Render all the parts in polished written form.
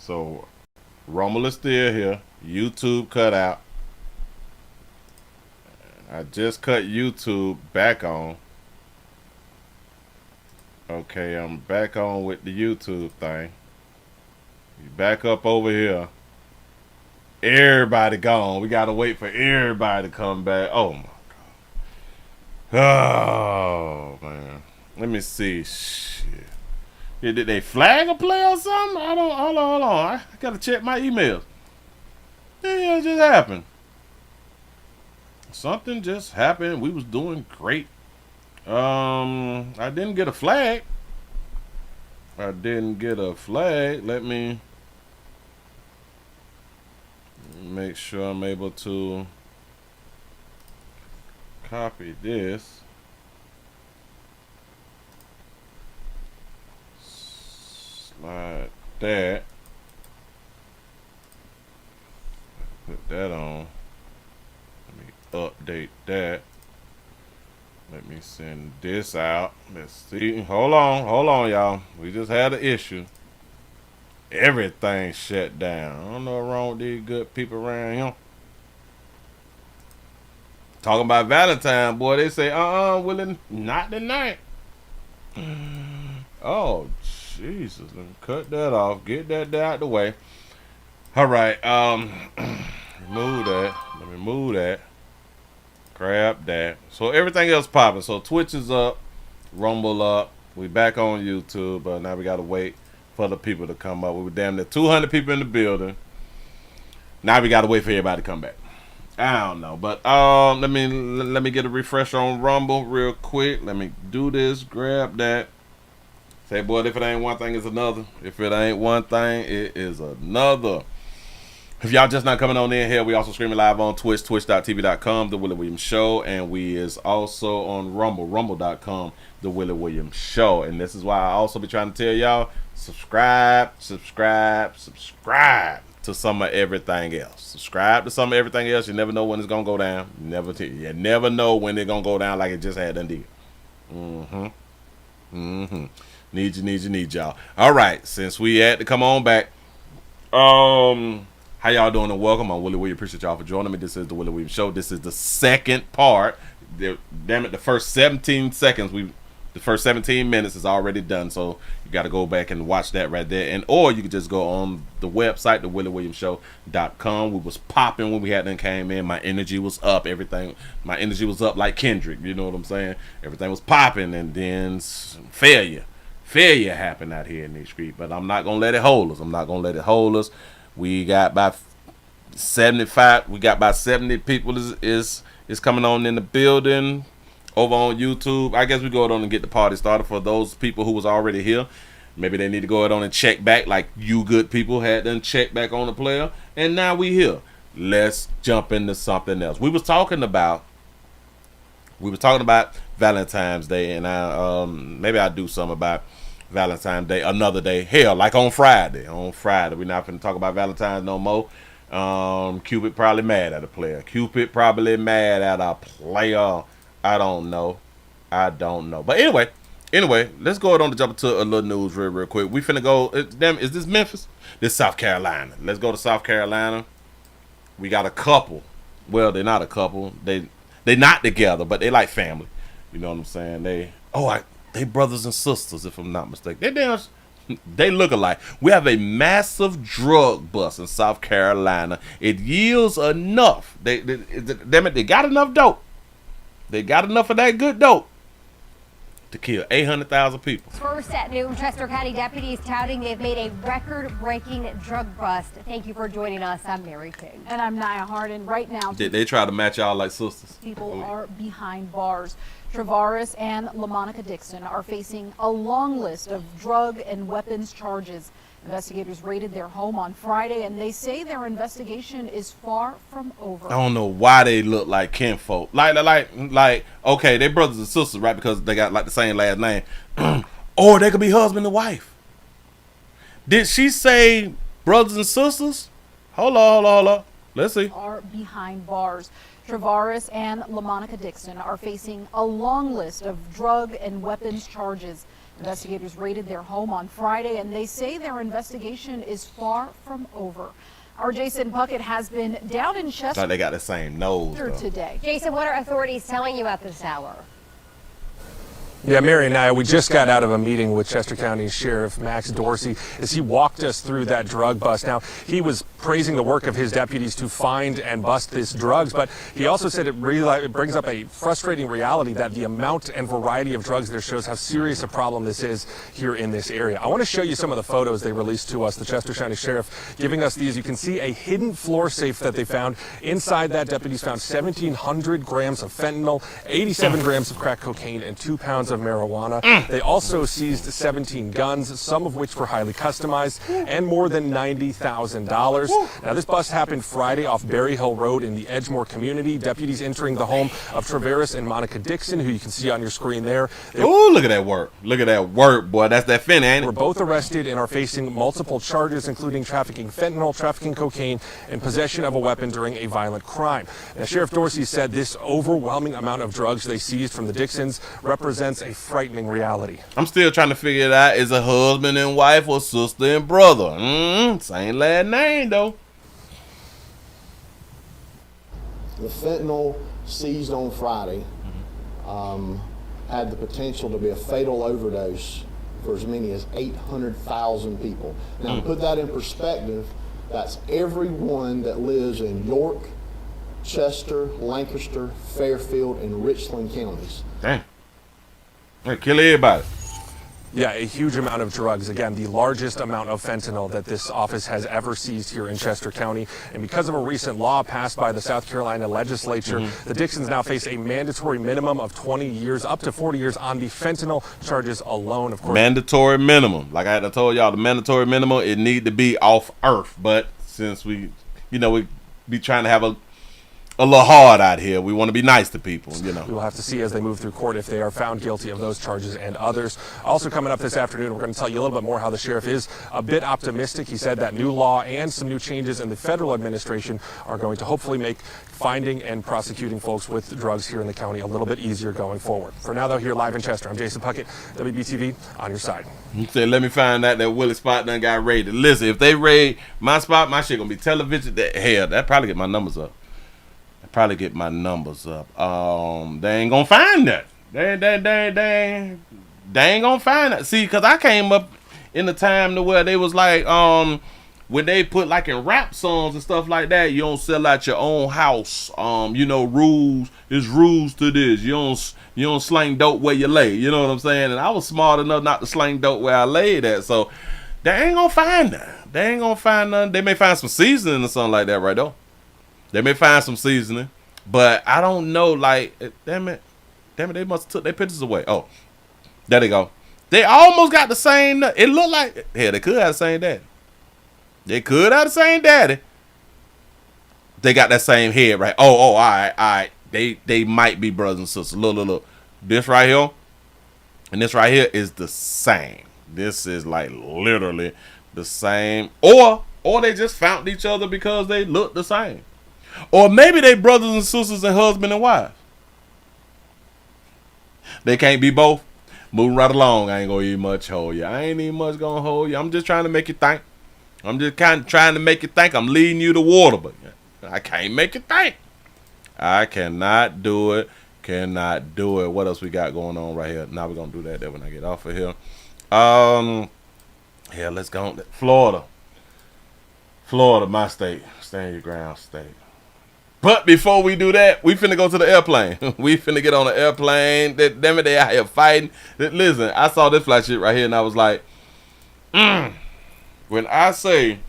So Rumble is still here. YouTube cut out. I just cut YouTube back on. Okay, I'm back on with the YouTube thing. You back up over here. Everybody gone. We gotta wait for everybody to come back. Oh my god. Oh man. Let me see. Shit. Yeah, did they flag a play or something? I don't. Hold on. I gotta check my emails. Yeah, it just happened. Something just happened. We was doing great. I didn't get a flag. Let me make sure I'm able to copy this. Slide that. Put that on. Let me update that. Let me send this out. Let's see. Hold on, y'all. We just had an issue. Everything shut down. I don't know what's wrong with these good people around here. Talking about Valentine, boy. They say, Willie, not tonight. Oh, Jesus. Let me cut that off. Get that out the way. All right. Remove that. Let me move that. Grab that. So everything else popping. So Twitch is up, Rumble up. We back on YouTube, but now we gotta wait for the people to come up. We were damn near 200 people in the building. Now we gotta wait for everybody to come back. I don't know, but let me get a refresh on Rumble real quick. Let me do this. Grab that. Say, boy, if it ain't one thing, it's another. If it ain't one thing, it is another. If y'all just not coming on in here, we also streaming live on Twitch, twitch.tv.com, The Willie Williams Show. And we is also on Rumble, rumble.com, The Willie Williams Show. And this is why I also be trying to tell y'all, subscribe to some of everything else. Subscribe to some of everything else. You never know when it's going to go down. You never know when it's going to go down like it just had done did. Need y'all. All right, since we had to come on back, how y'all doing and welcome. I'm Willie Williams. Appreciate y'all for joining me. This is the Willie Williams Show. This is the second part. Damn it, the first 17 minutes is already done. So you got to go back and watch that right there. And or you can just go on the website, thewilliewilliamsshow.com. We was popping when we had them came in. My energy was up. Everything. My energy was up like Kendrick. You know what I'm saying? Everything was popping, and then failure happened out here in these streets. But I'm not gonna let it hold us. We got about 75. We got about 70 people is coming on in the building over on YouTube. I guess we go on and get the party started. For those people who was already here, maybe they need to go ahead on and check back, like you good people had done check back on the player. And now we here. Let's jump into something else. We was talking about Valentine's Day, and maybe I'll do something about Valentine's Day another day. Hell, like on Friday. We're not finna talk about Valentine's no more. Cupid probably mad at a player. I don't know. But anyway, let's go on to jump into a little news real quick. We finna go. Is this Memphis? This South Carolina. Let's go to South Carolina. We got a couple. Well, they're not a couple. They not together, but they like family. You know what I'm saying? They brothers and sisters, if I'm not mistaken. They look alike. We have a massive drug bust in South Carolina. It yields enough. They got enough dope. They got enough of that good dope to kill 800,000 people. First at noon, Chester County deputies touting they've made a record-breaking drug bust. Thank you for joining us. I'm Mary King. And I'm Nia Harden. Right now, Did they try to match y'all like sisters? People are behind bars. Travaris and LaMonica Dixon are facing a long list of drug and weapons charges. Investigators raided their home on Friday, and they say their investigation is far from over. I don't know why they look like kinfolk. Like, okay, they brothers and sisters, right? Because they got like the same last name. Or they could be husband and wife. Did she say brothers and sisters? Hold on. Let's see. Are behind bars. Travaris and LaMonica Dixon are facing a long list of drug and weapons charges. Investigators raided their home on Friday, and they say their investigation is far from over. Our Jason Puckett has been down in Chester. Thought they got the same nose though. Today. Jason, what are authorities telling you at this hour? Yeah, Mary and I, we just got out of a meeting with Chester County Sheriff Max Dorsey as he walked us through that drug bust. Now, he was praising the work of his deputies to find and bust these drugs, but he also said it brings up a frustrating reality that the amount and variety of drugs there shows how serious a problem this is here in this area. I want to show you some of the photos they released to us, the Chester County Sheriff giving us these. You can see a hidden floor safe that they found. Inside that, deputies found 1,700 grams of fentanyl, 87 grams of crack cocaine, and 2 pounds of marijuana. They also seized 17 guns, some of which were highly customized, and more than $90,000. Now, this bust happened Friday off Berry Hill Road in the Edgemore community. Deputies entering the home of Traveris and Monica Dixon, who you can see on your screen there. Oh, look at that work. Look at that work, boy. That's that fentanyl, ain't it? Were both arrested and are facing multiple charges, including trafficking fentanyl, trafficking cocaine, and possession of a weapon during a violent crime. Now, Sheriff Dorsey said this overwhelming amount of drugs they seized from the Dixons represents a frightening reality. I'm still trying to figure it out. Is a husband and wife or sister and brother? Same last name, though. The fentanyl seized on Friday had the potential to be a fatal overdose for as many as 800,000 people. Now, to put that in perspective, that's everyone that lives in York, Chester, Lancaster, Fairfield, and Richland counties. Dang. They kill everybody. Yeah, a huge amount of drugs. Again, the largest amount of fentanyl that this office has ever seized here in Chester County. And because of a recent law passed by the South Carolina legislature, the Dixons now face a mandatory minimum of 20 years, up to 40 years on the fentanyl charges alone, of course. Mandatory minimum. Like I told y'all, the mandatory minimum, it need to be off earth. But since we be trying to have a little hard out here. We want to be nice to people, We will have to see as they move through court if they are found guilty of those charges and others. Also coming up this afternoon, we're going to tell you a little bit more how the sheriff is a bit optimistic. He said that new law and some new changes in the federal administration are going to hopefully make finding and prosecuting folks with drugs here in the county a little bit easier going forward. For now, though, here live in Chester, I'm Jason Puckett, WBTV, on your side. You said, let me find out that Willie spot done got raided. Listen, if they raid my spot, my shit going to be television. That probably get my numbers up. They ain't gonna find that. They ain't gonna find that. See, cause I came up in the time to where they was like, when they put like in rap songs and stuff like that, you don't sell out your own house. Rules. There's rules to this. You don't slang dope where you lay. You know what I'm saying? And I was smart enough not to slang dope where I laid at. So they ain't gonna find that. They ain't gonna find nothing. They may find some seasoning or something like that, right though. They may find some seasoning, but I don't know. Like, damn it, they must have took their pictures away. Oh, there they go. They almost got the same. It looked like they could have the same daddy. They could have the same daddy. They got that same head, right? All right. They might be brothers and sisters. Look. This right here, and this right here is the same. This is like literally the same, or they just found each other because they look the same. Or maybe they brothers and sisters and husband and wife. They can't be both. Moving right along. I ain't gonna even much hold you. I ain't even much gonna hold you. I'm just trying to make you think. I'm just kind of trying to make you think. I'm leading you to water, but I can't make you think. I cannot do it. What else we got going on right here? Now we're gonna do that when I get off of here. Let's go on. Florida, my state. Stand your ground state. But before we do that, we finna go to the airplane. We finna get on the airplane. Damn it, they out here fighting. Listen, I saw this fly shit right here, and I was like, when I say,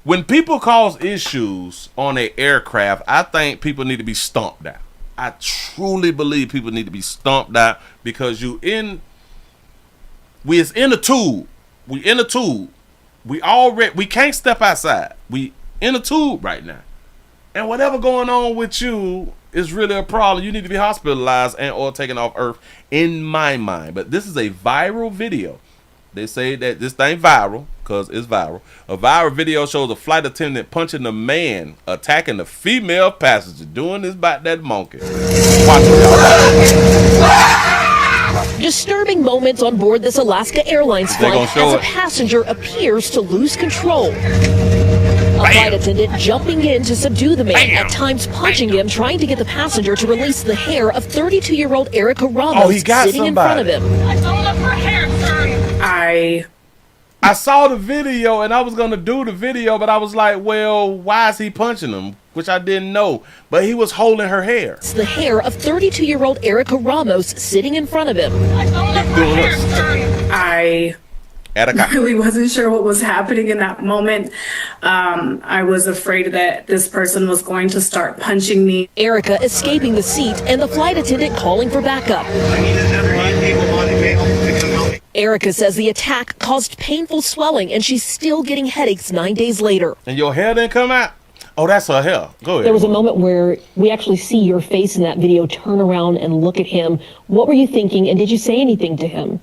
when people cause issues on an aircraft, I think people need to be stomped out. I truly believe people need to be stomped out because we in a tube. We in a tube. We can't step outside. We in a tube right now. And whatever going on with you is really a problem. You need to be hospitalized and or taken off Earth, in my mind. But this is a viral video. They say that this thing viral because it's viral. A viral video shows a flight attendant punching a man attacking the female passenger. Doing this about that monkey. Watch it, y'all. Disturbing moments on board this Alaska Airlines They're gonna flight show as a it. passenger appears to lose control. A flight attendant jumping in to subdue the man, at times punching him, trying to get the passenger to release the hair of 32-year-old Erica Ramos he got sitting in front of somebody. him. I told her for hair, sir. I saw the video and I was gonna do the video, but I was like, well, why is he punching him? Which I didn't know, but he was holding her hair. It's the hair of 32-year-old Erica Ramos sitting in front of him. I told her for hair, sir. I Erica. really wasn't sure what was happening in that moment. I was afraid that this person was going to start punching me. Erica escaping the seat and the flight attendant calling for backup. Erica says the attack caused painful swelling and she's still getting headaches 9 days later. And your hair didn't come out? Oh, that's her hair. Go ahead. There was a moment where we actually see your face in that video turn around and look at him. What were you thinking, and did you say anything to him?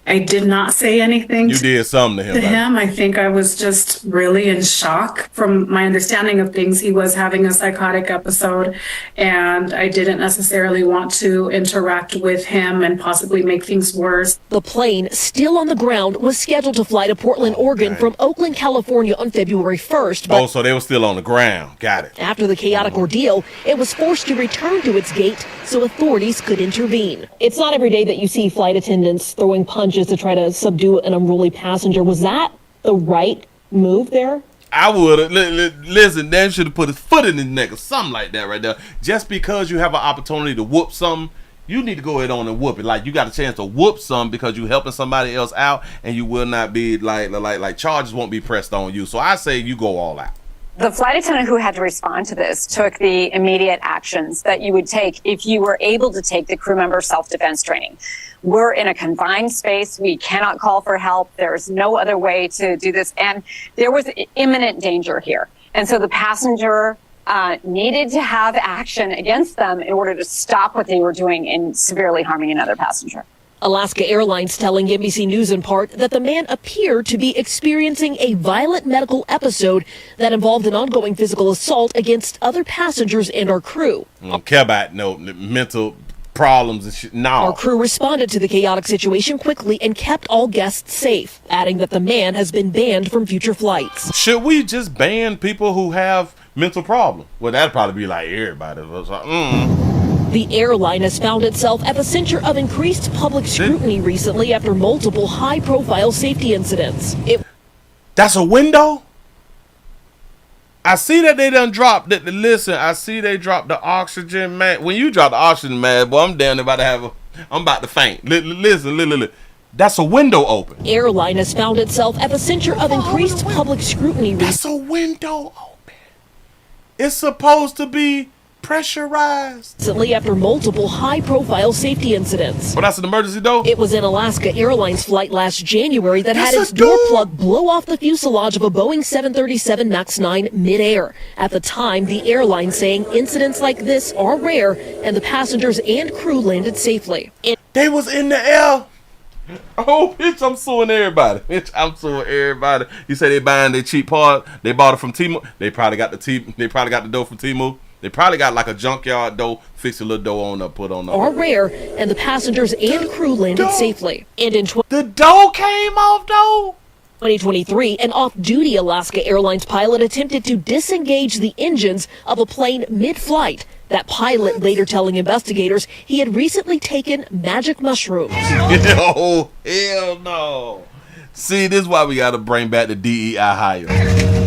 I did not say anything You did something to him. to baby. him. I think I was just really in shock. From my understanding of things, he was having a psychotic episode, and I didn't necessarily want to interact with him and possibly make things worse. The plane, still on the ground, was scheduled to fly to Portland, Oregon from Oakland, California on February 1st, but Oh, so they were still on the ground. Got it. after the chaotic ordeal, it was forced to return to its gate so authorities could intervene. It's not every day that you see flight attendants throwing punches to try to subdue an unruly passenger. Was that the right move there? I would have. Listen, Dan should have put his foot in his neck or something like that right there. Just because you have an opportunity to whoop something, you need to go ahead on and whoop it. Like, you got a chance to whoop some because you helping somebody else out, and you will not be like charges won't be pressed on you. So I say you go all out. The flight attendant who had to respond to this took the immediate actions that you would take if you were able to take the crew member self-defense training. We're in a confined space. We cannot call for help. There's no other way to do this. And there was imminent danger here. And so the passenger needed to have action against them in order to stop what they were doing in severely harming another passenger. Alaska Airlines telling NBC News in part that the man appeared to be experiencing a violent medical episode that involved an ongoing physical assault against other passengers and our crew. I don't care about no mental problems and shit. No. Our crew responded to the chaotic situation quickly and kept all guests safe, adding that the man has been banned from future flights. Should we just ban people who have mental problems? Well, that'd probably be like everybody. It was like, The airline has found itself at the center of increased public scrutiny recently after multiple high-profile safety incidents. That's a window? I see that they done dropped it. Listen, I see they dropped the oxygen, man. When you drop the oxygen, man, boy, I'm down about to have I'm about to faint. Listen. That's a window open. Airline has found itself at the center of increased public scrutiny. That's a window open. It's supposed to be pressurized. Recently after multiple high-profile safety incidents. Well, that's an emergency door? It was an Alaska Airlines flight last January that That's had its a door door. plug blow off the fuselage of a Boeing 737 MAX 9 midair. At the time, the airline saying incidents like this are rare and the passengers and crew landed safely. They was in the air. Oh, bitch, I'm suing everybody. Bitch, I'm suing everybody. You say they buying their cheap part. They bought it from Temu. They probably got the dough from Temu. They probably got like a junkyard dough, fix a little dough on up, put on up. Are rare, and the passengers and crew landed safely. And in The dough came off, though. 2023, an off-duty Alaska Airlines pilot attempted to disengage the engines of a plane mid-flight. That pilot later telling investigators he had recently taken magic mushrooms. Oh, hell no. See, this is why we got to bring back the DEI hire.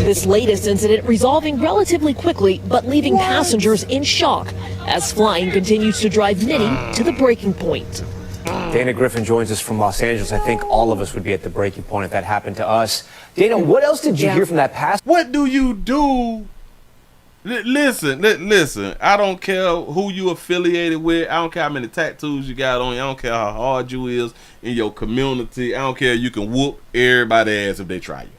This latest incident resolving relatively quickly, but leaving passengers in shock as flying continues to drive many to the breaking point. Dana Griffin joins us from Los Angeles. I think all of us would be at the breaking point if that happened to us. Dana, what else did you hear from that past? What do you do? Listen. I don't care who you affiliated with. I don't care how many tattoos you got on you. I don't care how hard you is in your community. I don't care. You can whoop everybody's ass if they try you.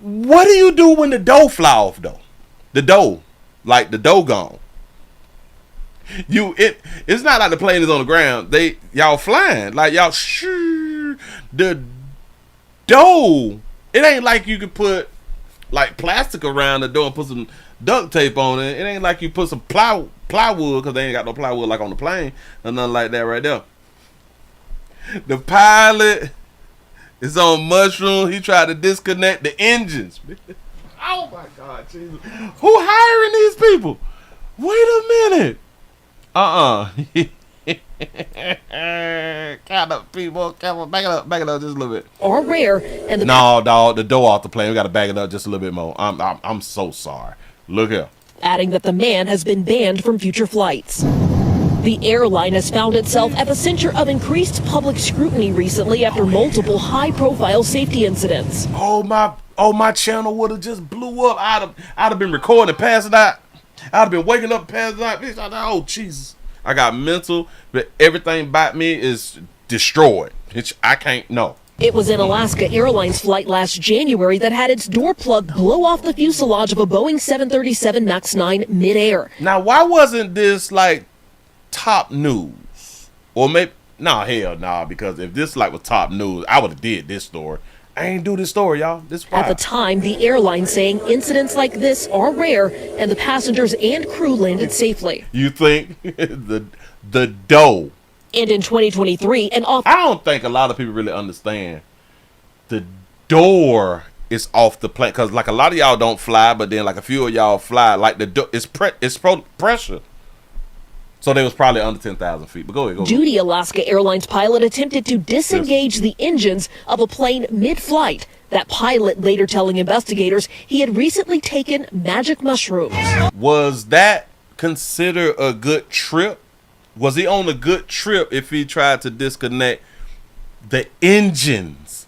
What do you do when the dough fly off, though? The dough gone. It's not like the plane is on the ground. Y'all flying like y'all. The dough. It ain't like you could put like plastic around the door and put some duct tape on it. It ain't like you put some plywood because they ain't got no plywood like on the plane or nothing like that right there. The pilot is on mushroom. He tried to disconnect the engines. Oh my God, Jesus. Who hiring these people? Wait a minute. Count up, people. Count up. Back it up just a little bit. Are rare, and No, dog, the door off the plane. We got to back it up just a little bit more. I'm so sorry. Look here. adding that the man has been banned from future flights. The airline has found itself at the center of increased public scrutiny recently after multiple high-profile safety incidents. Oh, my channel would have just blew up. I'd have been recording and passing out. I'd have been waking up and passing out. Bitch, oh, Jesus. I got mental, but everything about me is destroyed. I can't, no. It was an Alaska Airlines flight last January that had its door plug blow off the fuselage of a Boeing 737 MAX 9 midair. Now, why wasn't this like top news? Or maybe, because if this like was top news, I would have did this story. I ain't do this story, y'all. At the time, the airline saying incidents like this are rare and the passengers and crew landed safely. You think the dough. And in 2023, I don't think a lot of people really understand the door is off the plane, because like a lot of y'all don't fly, but then like a few of y'all fly. Like the door, it's pressure. So they was probably under 10,000 feet. But go ahead. Duty Alaska Airlines pilot attempted to disengage the engines of a plane mid-flight. That pilot later telling investigators he had recently taken magic mushrooms. Was that considered a good trip? Was he on a good trip if he tried to disconnect the engines?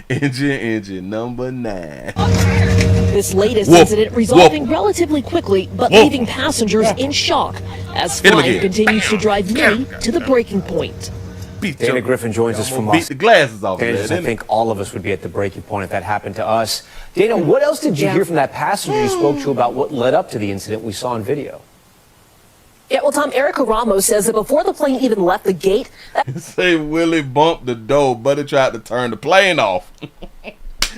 Engine number 9. This latest incident resolving relatively quickly, but leaving passengers in shock as flying continues to drive many to the breaking point. Dana Griffin joins us from Beat the glasses off. I think all of us would be at the breaking point if that happened to us. Dana, what else did you hear from that passenger you spoke to about what led up to the incident we saw in video? Yeah, well, Tom, Erica Ramos says that before the plane even left the gate... Say Willie bumped the door, but he tried to turn the plane off.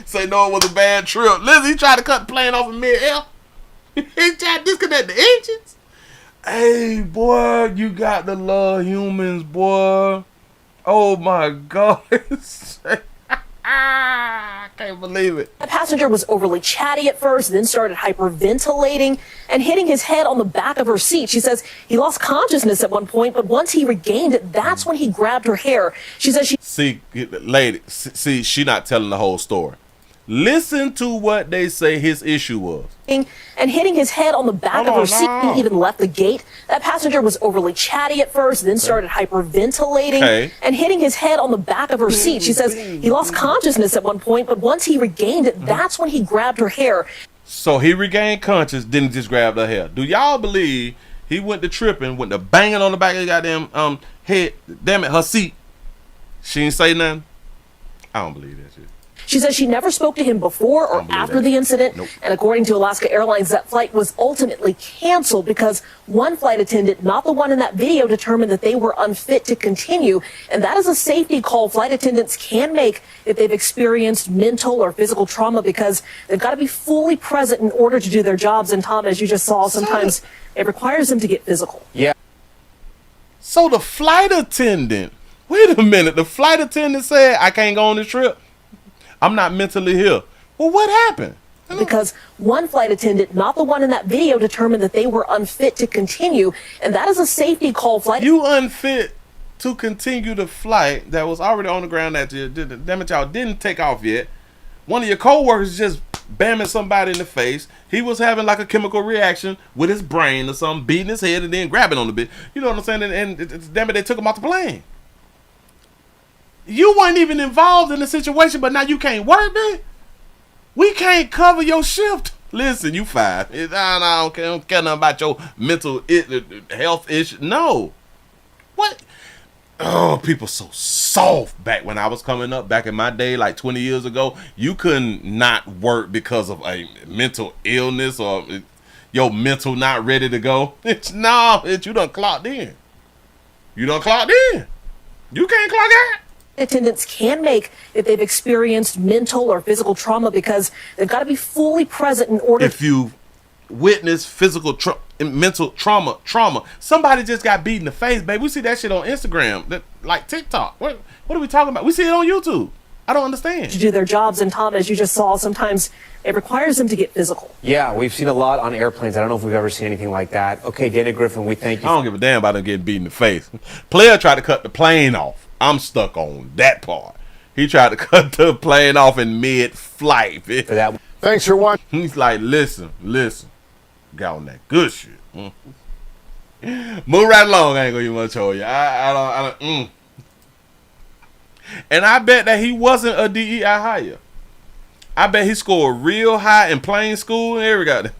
Say no, it was a bad trip. Listen, he tried to cut the plane off in mid-air. He tried to disconnect the engines. Hey, boy, you got to love humans, boy. Oh, my God. I can't believe it. The passenger was overly chatty at first, then started hyperventilating and hitting his head on the back of her seat. She says he lost consciousness at one point, but once he regained it, that's when he grabbed her hair. She says she... See, lady, she not telling the whole story. Listen to what they say his issue was. And hitting his head on the back of her seat. He even left the gate. That passenger was overly chatty at first, then started hyperventilating and hitting his head on the back of her seat. She says he lost consciousness at one point, but once he regained it, that's when he grabbed her hair. So he regained consciousness, didn't just grab her hair. Do y'all believe he went to tripping, went to banging on the back of the goddamn head, damn it, her seat? She didn't say nothing? I don't believe that shit. She says she never spoke to him before or after the incident. Nope. And according to Alaska Airlines, that flight was ultimately canceled because one flight attendant, not the one in that video, determined that they were unfit to continue. And that is a safety call flight attendants can make if they've experienced mental or physical trauma, because they've got to be fully present in order to do their jobs. And Tom, as you just saw, sometimes it requires them to get physical. Yeah. So the flight attendant, wait a minute, the flight attendant said, I can't go on this trip. I'm not mentally here. Well, what happened? Because one flight attendant, not the one in that video, determined that they were unfit to continue. And that is a safety call flight. You unfit to continue the flight that was already on the ground that y'all didn't take off yet. One of your co-workers just bamming somebody in the face. He was having like a chemical reaction with his brain or something, beating his head and then grabbing on the bit. You know what I'm saying? And damn it, they took him off the plane. You weren't even involved in the situation, but now you can't work, man. We can't cover your shift. Listen, you fired. I don't care nothing about your mental health issue. No. What? Oh, people so soft. Back when I was coming up, back in my day, like 20 years ago, you couldn't not work because of a mental illness or your mental not ready to go. You done clocked in. You done clocked in. You can't clock out. Attendants can make if they've experienced mental or physical trauma, because they've got to be fully present in order. If you witness physical and mental trauma. Somebody just got beat in the face, baby. We see that shit on Instagram, like TikTok. What are we talking about? We see it on YouTube. I don't understand. To do their jobs, and Tom, as you just saw, sometimes it requires them to get physical. Yeah, we've seen a lot on airplanes. I don't know if we've ever seen anything like that. Okay, Dana Griffin, we thank you. I don't give a damn about them getting beat in the face. Player tried to cut the plane off. I'm stuck on that part. He tried to cut the plane off in mid-flight. For that. Thanks for watching. He's like, listen. Got on that good shit. Move right along. I ain't gonna even want to tell you. I don't. And I bet that he wasn't a DEI hire. I bet he scored real high in plane school and everything.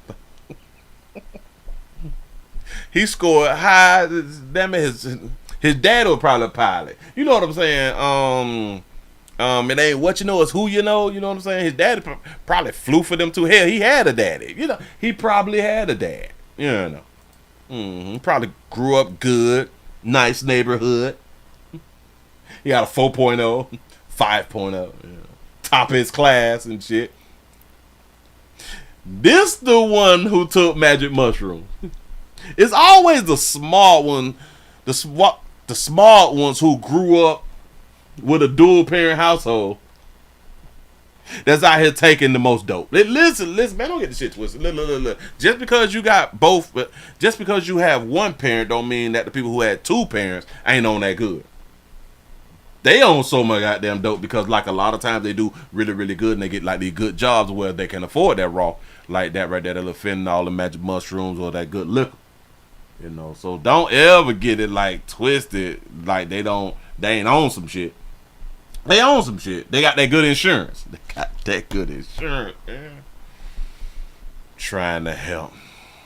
He scored high. Damn it, his dad was probably a pilot. You know what I'm saying? It ain't what you know, it's who you know. You know what I'm saying? His daddy probably flew for them too. Hell, he had a daddy. You know, he probably had a dad. You know. He probably grew up good, nice neighborhood. He got a 4.0, 5.0, you know, top of his class and shit. This the one who took magic mushrooms. It's always the smart one, the smart ones who grew up with a dual parent household that's out here taking the most dope. Listen, man, don't get the shit twisted. Look. Just because you got both, just because you have one parent don't mean that the people who had two parents ain't on that good. They own so much goddamn dope because, like, a lot of times they do really, really good and they get, like, these good jobs where they can afford that raw, like that right there, that little fentanyl, the magic mushrooms, or that good liquor. You know, so don't ever get it, like, twisted, like they ain't on some shit. They own some shit. They got that good insurance. They got that good insurance, man. Trying to help.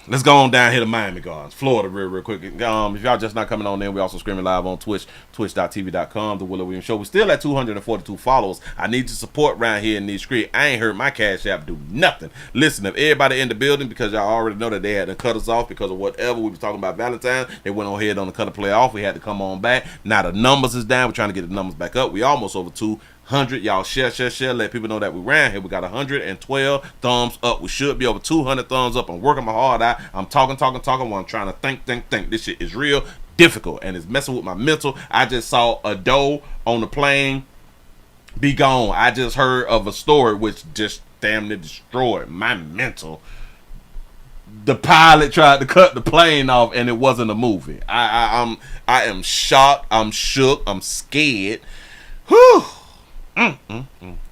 Let's go on down here to Miami Gardens, Florida, real quick. If y'all just not coming on in, we also streaming live on Twitch, twitch.tv.com, The Willie Williams Show. We're still at 242 followers. I need your support around here in these streets. I ain't heard my Cash App do nothing. Listen, if everybody in the building, because y'all already know that they had to cut us off because of whatever we was talking about Valentine's, they went on ahead on the cut and play off. We had to come on back. Now the numbers is down. We're trying to get the numbers back up. We almost over 200. Y'all share, let people know that we ran here. We got 112 thumbs up. We should be over 200 thumbs up. I'm working my heart out. I'm talking while I'm trying to think. This shit is real difficult and it's messing with my mental. I just saw a doe on the plane be gone. I just heard of a story which just damn near destroyed my mental. The pilot tried to cut the plane off and it wasn't a movie. I am shocked. I'm shook. I'm scared. Whew.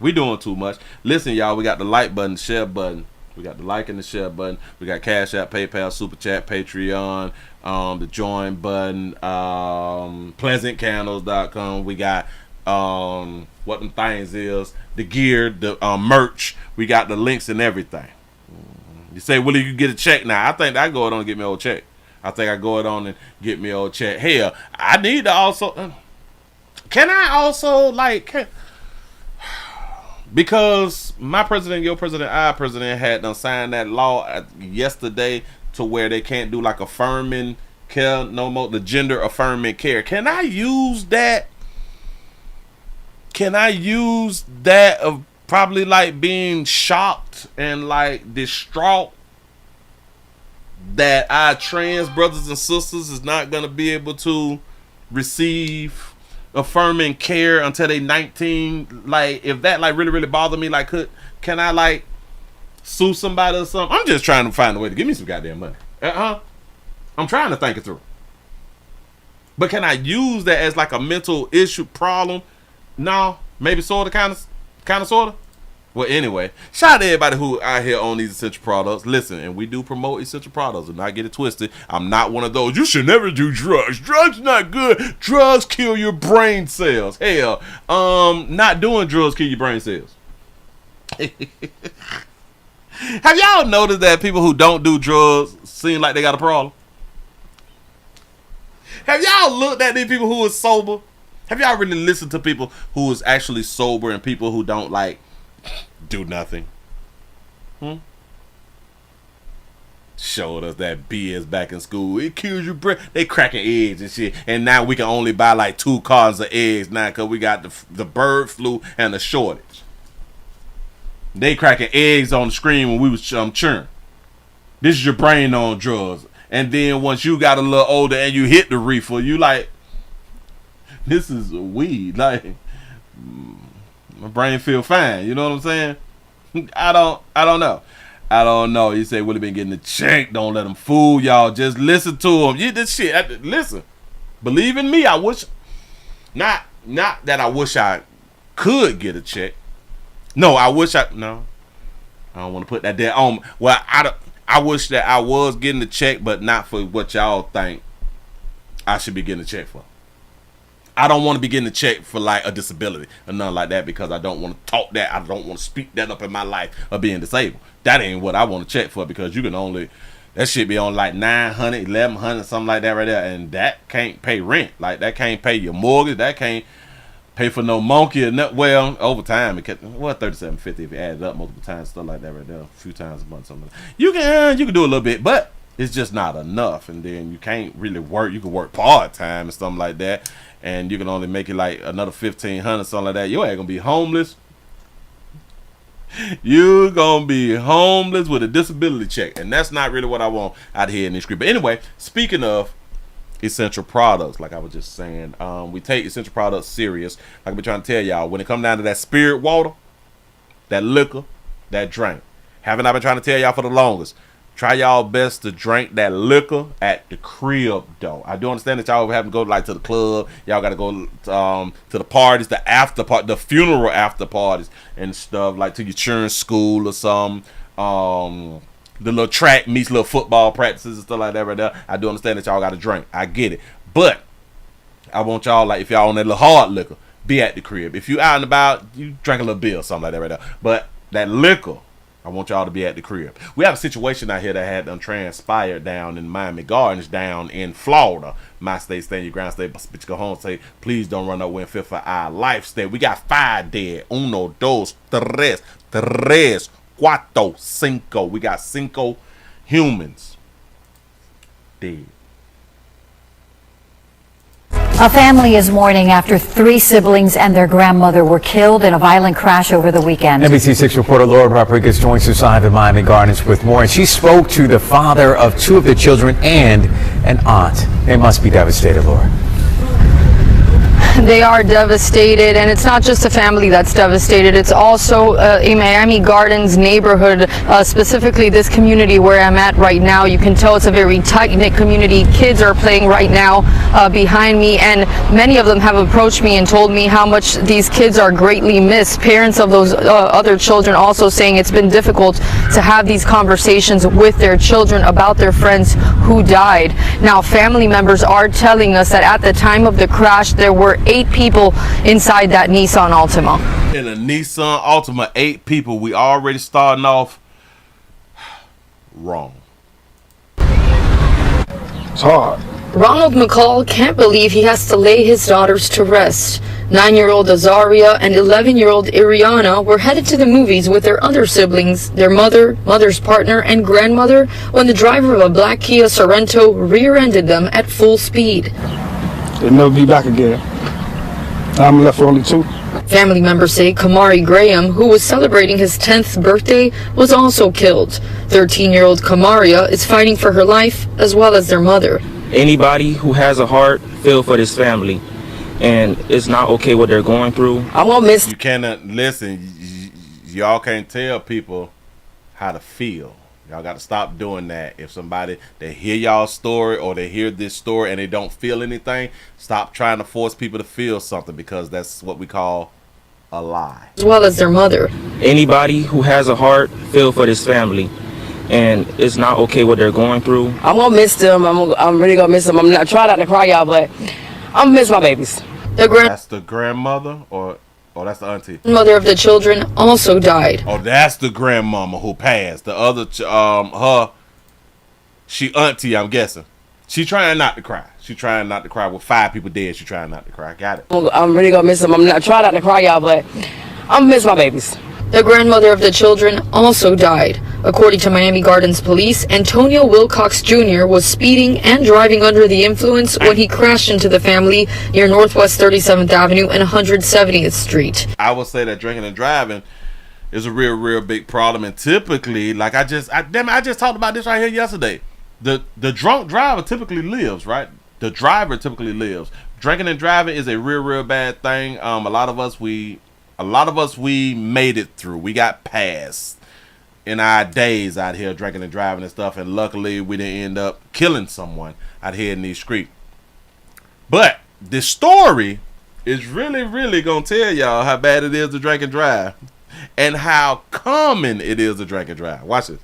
We doing too much. Listen, y'all, we got the like button, the share button. We got the like and the share button. We got Cash App, PayPal, Super Chat, Patreon, the join button, pleasantcandles.com. We got what them things is, the gear, the merch. We got the links and everything. You say, Willie, you get a check now. I think I go it on and get me an old check. Hell, I need to also. Can I also because my president, your president, our president had done signed that law yesterday to where they can't do like affirming care no more, the gender affirming care. Can I use that? Of probably like being shocked and like distraught that our trans brothers and sisters is not going to be able to receive affirming care until they 19. Like, if that like really bother me, like, can I like sue somebody or something? I'm just trying to find a way to give me some goddamn money. I'm trying to think it through. But can I use that as like a mental issue problem? No, maybe sort of. Well, anyway, shout out to everybody who out here on these essential products. Listen, and we do promote essential products. Do not get it twisted. I'm not one of those. You should never do drugs. Drugs not good. Drugs kill your brain cells. Hell, not doing drugs kill your brain cells. Have y'all noticed that people who don't do drugs seem like they got a problem? Have y'all looked at these people who are sober? Have y'all really listened to people who is actually sober and people who don't like do nothing? Showed us that BS back in school. It kills your brain. They cracking eggs and shit. And now we can only buy like 2 cartons of eggs now because we got the bird flu and the shortage. They cracking eggs on the screen when we was churning. This is your brain on drugs. And then once you got a little older and you hit the reefer, you like, this is weed. Like, my brain feel fine. You know what I'm saying? I don't know. I don't know. You say Willie been getting the check. Don't let him fool y'all. Just listen to him. You this shit. Listen. Believe in me. I wish. Not that I wish I could get a check. No, I wish I. No. I don't want to put that there on. Well, I wish that I was getting the check, but not for what y'all think I should be getting a check for. I don't want to be getting a check for like a disability or nothing like that, because I don't want to talk that. I don't want to speak that up in my life of being disabled. That ain't what I want to check for, because you can only, that shit be on like $900, $1,100, something like that right there, and that can't pay rent. Like, that can't pay your mortgage. That can't pay for no monkey or not. Well, over time, $37.50 if you add it up multiple times, stuff like that right there, a few times a month, something like that. You can do a little bit, but it's just not enough. And then you can't really work. You can work part time and something like that, and you can only make it like another $1,500, something like that. You ain't gonna be homeless. You gonna be homeless with a disability check, and that's not really what I want out here in this street. But anyway, speaking of essential products, like I was just saying, we take essential products serious. Like I've been trying to tell y'all, when it comes down to that spirit water, that liquor, that drink, haven't I been trying to tell y'all for the longest? Try y'all best to drink that liquor at the crib, though. I do understand that y'all have to go like to the club. Y'all got to go to the parties, the after part, the funeral after parties and stuff, like to your children's school or something. The little track meets little football practices and stuff like that right there. I do understand that y'all got to drink. I get it. But I want y'all, like, if y'all on that little hard liquor, be at the crib. If you out and about, you drink a little beer or something like that right there. But that liquor, I want y'all to be at the crib. We have a situation out here that had transpired down in Miami Gardens, down in Florida. My state, stand your ground state. Bitch, go home, say, please don't run away and fear for our life state. We got 5 dead. 1, 2, 3, 4, 5. We got 5 humans dead. A family is mourning after 3 siblings and their grandmother were killed in a violent crash over the weekend. NBC6 reporter Laura Rodriguez joins us live in Miami Gardens with more, and she spoke to the father of 2 of the children and an aunt. They must be devastated, Laura. They are devastated, and it's not just a family that's devastated. It's also a Miami Gardens neighborhood, specifically this community where I'm at right now. You can tell it's a very tight-knit community. Kids are playing right now behind me, and many of them have approached me and told me how much these kids are greatly missed. Parents of those other children also saying it's been difficult to have these conversations with their children about their friends who died. Now, family members are telling us that at the time of the crash, there were 8 people inside that Nissan Altima. In a Nissan Altima, 8 people. We already starting off wrong. It's hard. Ronald McCall can't believe he has to lay his daughters to rest. 9-year-old Azaria and 11-year-old Iriana were headed to the movies with their other siblings, their mother, mother's partner, and grandmother when the driver of a black Kia Sorento rear-ended them at full speed. They'll never be back again. I'm left with only 2. Family members say Kamari Graham, who was celebrating his 10th birthday, was also killed. 13-year-old Kamaria is fighting for her life as well as their mother. Anybody who has a heart, feel for this family, and it's not okay what they're going through. I'm gonna miss. You cannot listen. Y'all can't tell people how to feel. Y'all got to stop doing that. If somebody, they hear y'all's story or they hear this story and they don't feel anything, stop trying to force people to feel something, because that's what we call a lie. As well as their mother. Anybody who has a heart, feel for this family, and it's not okay what they're going through. I'm gonna miss them. I'm really gonna miss them. I'm not trying not to cry, y'all, but I'm gonna miss my babies. That's the grandmother, or that's the auntie. Mother of the children also died. Oh, that's the grandmama who passed. The other, she auntie, I'm guessing. She trying not to cry. She trying not to cry. With 5 people dead, she trying not to cry. Got it. I'm really gonna miss them. I'm not trying not to cry, y'all, but I'm gonna miss my babies. The grandmother of the children also died. According to Miami Gardens police, Antonio Wilcox Jr. was speeding and driving under the influence when he crashed into the family near Northwest 37th Avenue and 170th Street. I would say that drinking and driving is a real big problem. And typically, like I just talked about this right here yesterday. The drunk driver typically lives, right? The driver typically lives. Drinking and driving is a real bad thing. A lot of us we made it through. We got past in our days out here drinking and driving and stuff, and luckily we didn't end up killing someone out here in these streets. But this story is really gonna tell y'all how bad it is to drink and drive, and how common it is to drink and drive. Watch this.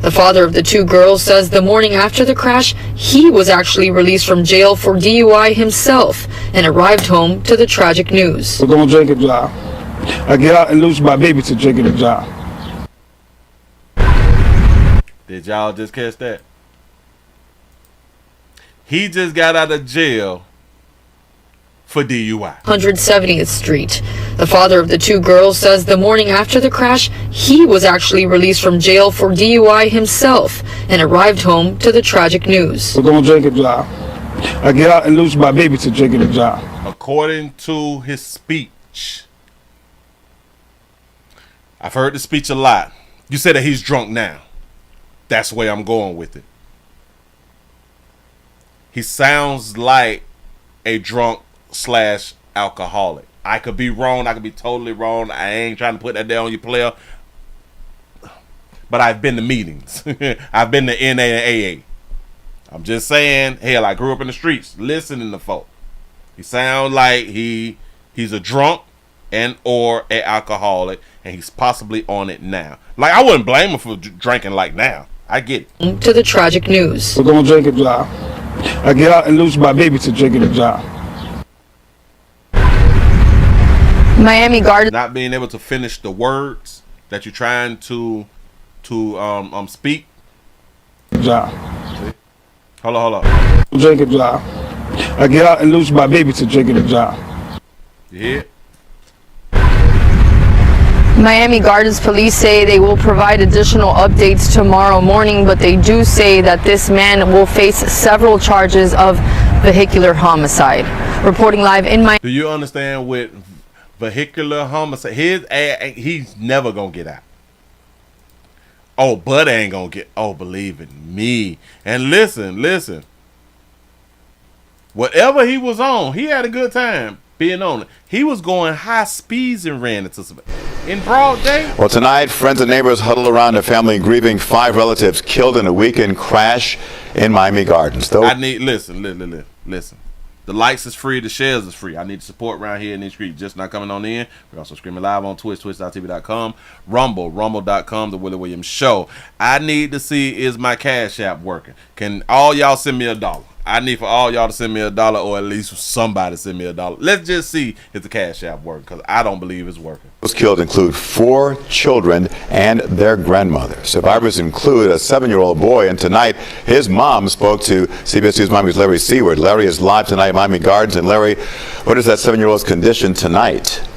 The father of the two girls says the morning after the crash, he was actually released from jail for DUI himself and arrived home to the tragic news. We're going to drink and drive. I get out and lose my baby to drinking and drive. Did y'all just catch that? He just got out of jail for DUI. 170th Street. The father of the two girls says the morning after the crash, he was actually released from jail for DUI himself and arrived home to the tragic news. We're going to drink and drive. I get out and lose my baby to drinking and drive. According to his speech, I've heard the speech a lot. You said that he's drunk now. That's the way I'm going with it. He sounds like a drunk / alcoholic. I could be wrong. I could be totally wrong. I ain't trying to put that down on you, player. But I've been to meetings. I've been to NA and AA. I'm just saying, hell, I grew up in the streets listening to folk. He sounds like he's a drunk and or an alcoholic, and he's possibly on it now. Like, I wouldn't blame him for drinking like now. I get it. To the tragic news. We're going to drink and drive. I get out and lose my baby to drinking and drive. Miami Gardens. Not being able to finish the words that you're trying to speak. Drive. See? Hold on. Drink and drive. I get out and lose my baby to drinking and drive. You hear? Miami Gardens police say they will provide additional updates tomorrow morning, but they do say that this man will face several charges of vehicular homicide. Reporting live in Miami. Do you understand with vehicular homicide, he's never gonna get out. Oh, Bud ain't gonna get. Oh, believe it, me. And listen. Whatever he was on, he had a good time being on it. He was going high speeds and ran into somebody in broad day. Well, tonight, friends and neighbors huddled around a family grieving 5 relatives killed in a weekend crash in Miami Gardens. I need listen. The likes is free, the shares is free. I need support around here in these streets. Just not coming on in. We're also streaming live on Twitch, twitch.tv.com, rumble.com, The Willie Williams Show. I need to see, is my Cash App working? Can all y'all send me $1? I need for all y'all to send me $1, or at least somebody send me $1. Let's just see if the Cash App works, because I don't believe it's working. Those killed include 4 children and their grandmother. Survivors include a 7-year-old boy, and tonight his mom spoke to CBS News Miami's Larry Seward. Larry is live tonight at Miami Gardens. And Larry, what is that 7-year-old's condition tonight?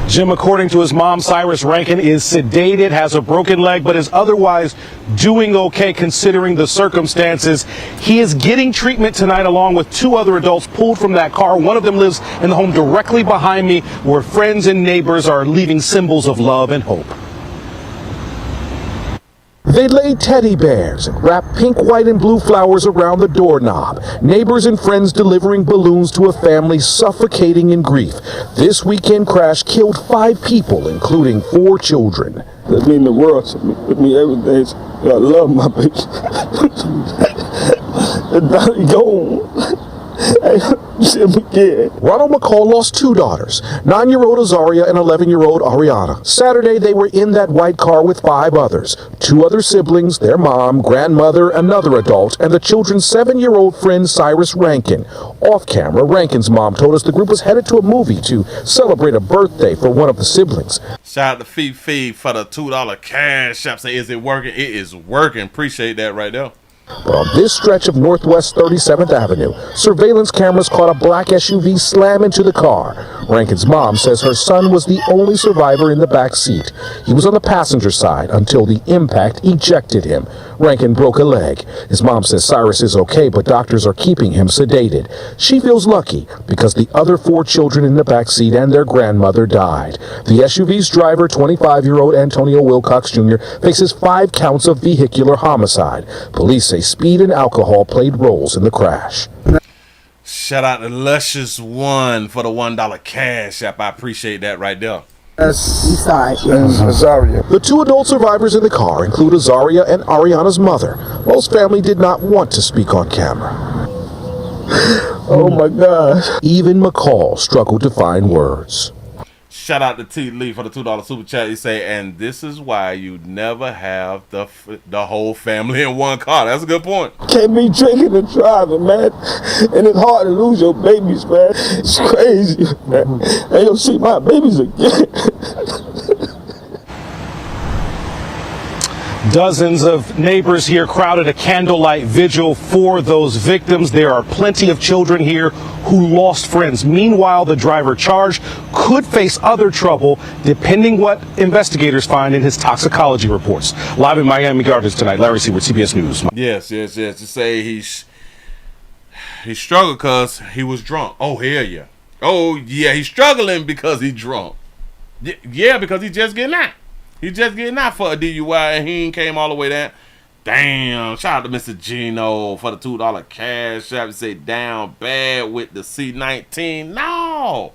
Jim, according to his mom, Cyrus Rankin is sedated, has a broken leg, but is otherwise doing okay considering the circumstances. He is getting treatment tonight along with 2 other adults pulled from that car. One of them lives in the home directly behind me, where friends and neighbors are leaving symbols of love and hope. They laid teddy bears and wrapped pink, white, and blue flowers around the doorknob. Neighbors and friends delivering balloons to a family suffocating in grief. This weekend crash killed 5 people, including 4 children. That means the world to me. It means everything. I love my baby. And now he gone. Ronald McCall lost 2 daughters, 9-year-old Azaria and 11-year-old Ariana. Saturday, they were in that white car with 5 others, 2 other siblings, their mom, grandmother, another adult, and the children's 7-year-old friend Cyrus Rankin. Off camera, Rankin's mom told us the group was headed to a movie to celebrate a birthday for one of the siblings. Shout out to Fifi for the $2 Cash App. Say, is it working? It is working. Appreciate that right there. But on this stretch of Northwest 37th Avenue, surveillance cameras caught a black SUV slam into the car. Rankin's mom says her son was the only survivor in the back seat. He was on the passenger side until the impact ejected him. Rankin broke a leg. His mom says Cyrus is okay, but doctors are keeping him sedated. She feels lucky because the other 4 children in the back seat and their grandmother died. The SUV's driver, 25-year-old Antonio Wilcox Jr., faces 5 counts of vehicular homicide. Police say speed and alcohol played roles in the crash. Shout out to Luscious One for the $1 cash app. I appreciate that right there. Azaria. The 2 adult survivors in the car include Azaria and Ariana's mother. Most family did not want to speak on camera. Oh my gosh. Even McCall struggled to find words. Shout out to T. Lee for the $2 super chat. He say, and this is why you never have the whole family in one car. That's a good point. Can't be drinking and driving, man. And it's hard to lose your babies, man. It's crazy, man. I don't see my babies again. Dozens of neighbors here crowded a candlelight vigil for those victims. There are plenty of children here who lost friends. Meanwhile, the driver charged could face other trouble depending what investigators find in his toxicology reports. Live in Miami Gardens tonight, Larry Seward, CBS News. Yes. To say he struggled because he was drunk. Oh, hell yeah. Oh, yeah, he's struggling because he's drunk. Yeah, because he's just getting out. He just getting out for a DUI and he ain't came all the way down. Damn. Shout out to Mr. Gino for the $2 cash app. Say down bad with the C19. No.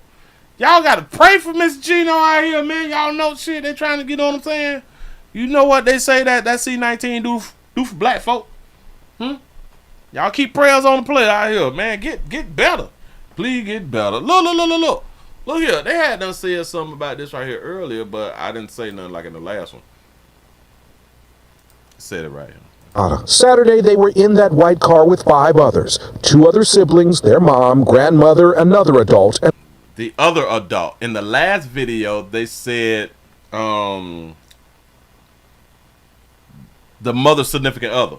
Y'all got to pray for Mr. Gino out here, man. Y'all know shit. They trying to get on what I'm saying. You know what they say that C19 do for black folk? Y'all keep prayers on the play out here, man. Get better. Please get better. Look. Look here, they had done said something about this right here earlier, but I didn't say nothing like in the last one. Said it right here. Saturday, they were in that white car with 5 others. 2 other siblings, their mom, grandmother, another adult. And the other adult. In the last video, they said the mother's significant other.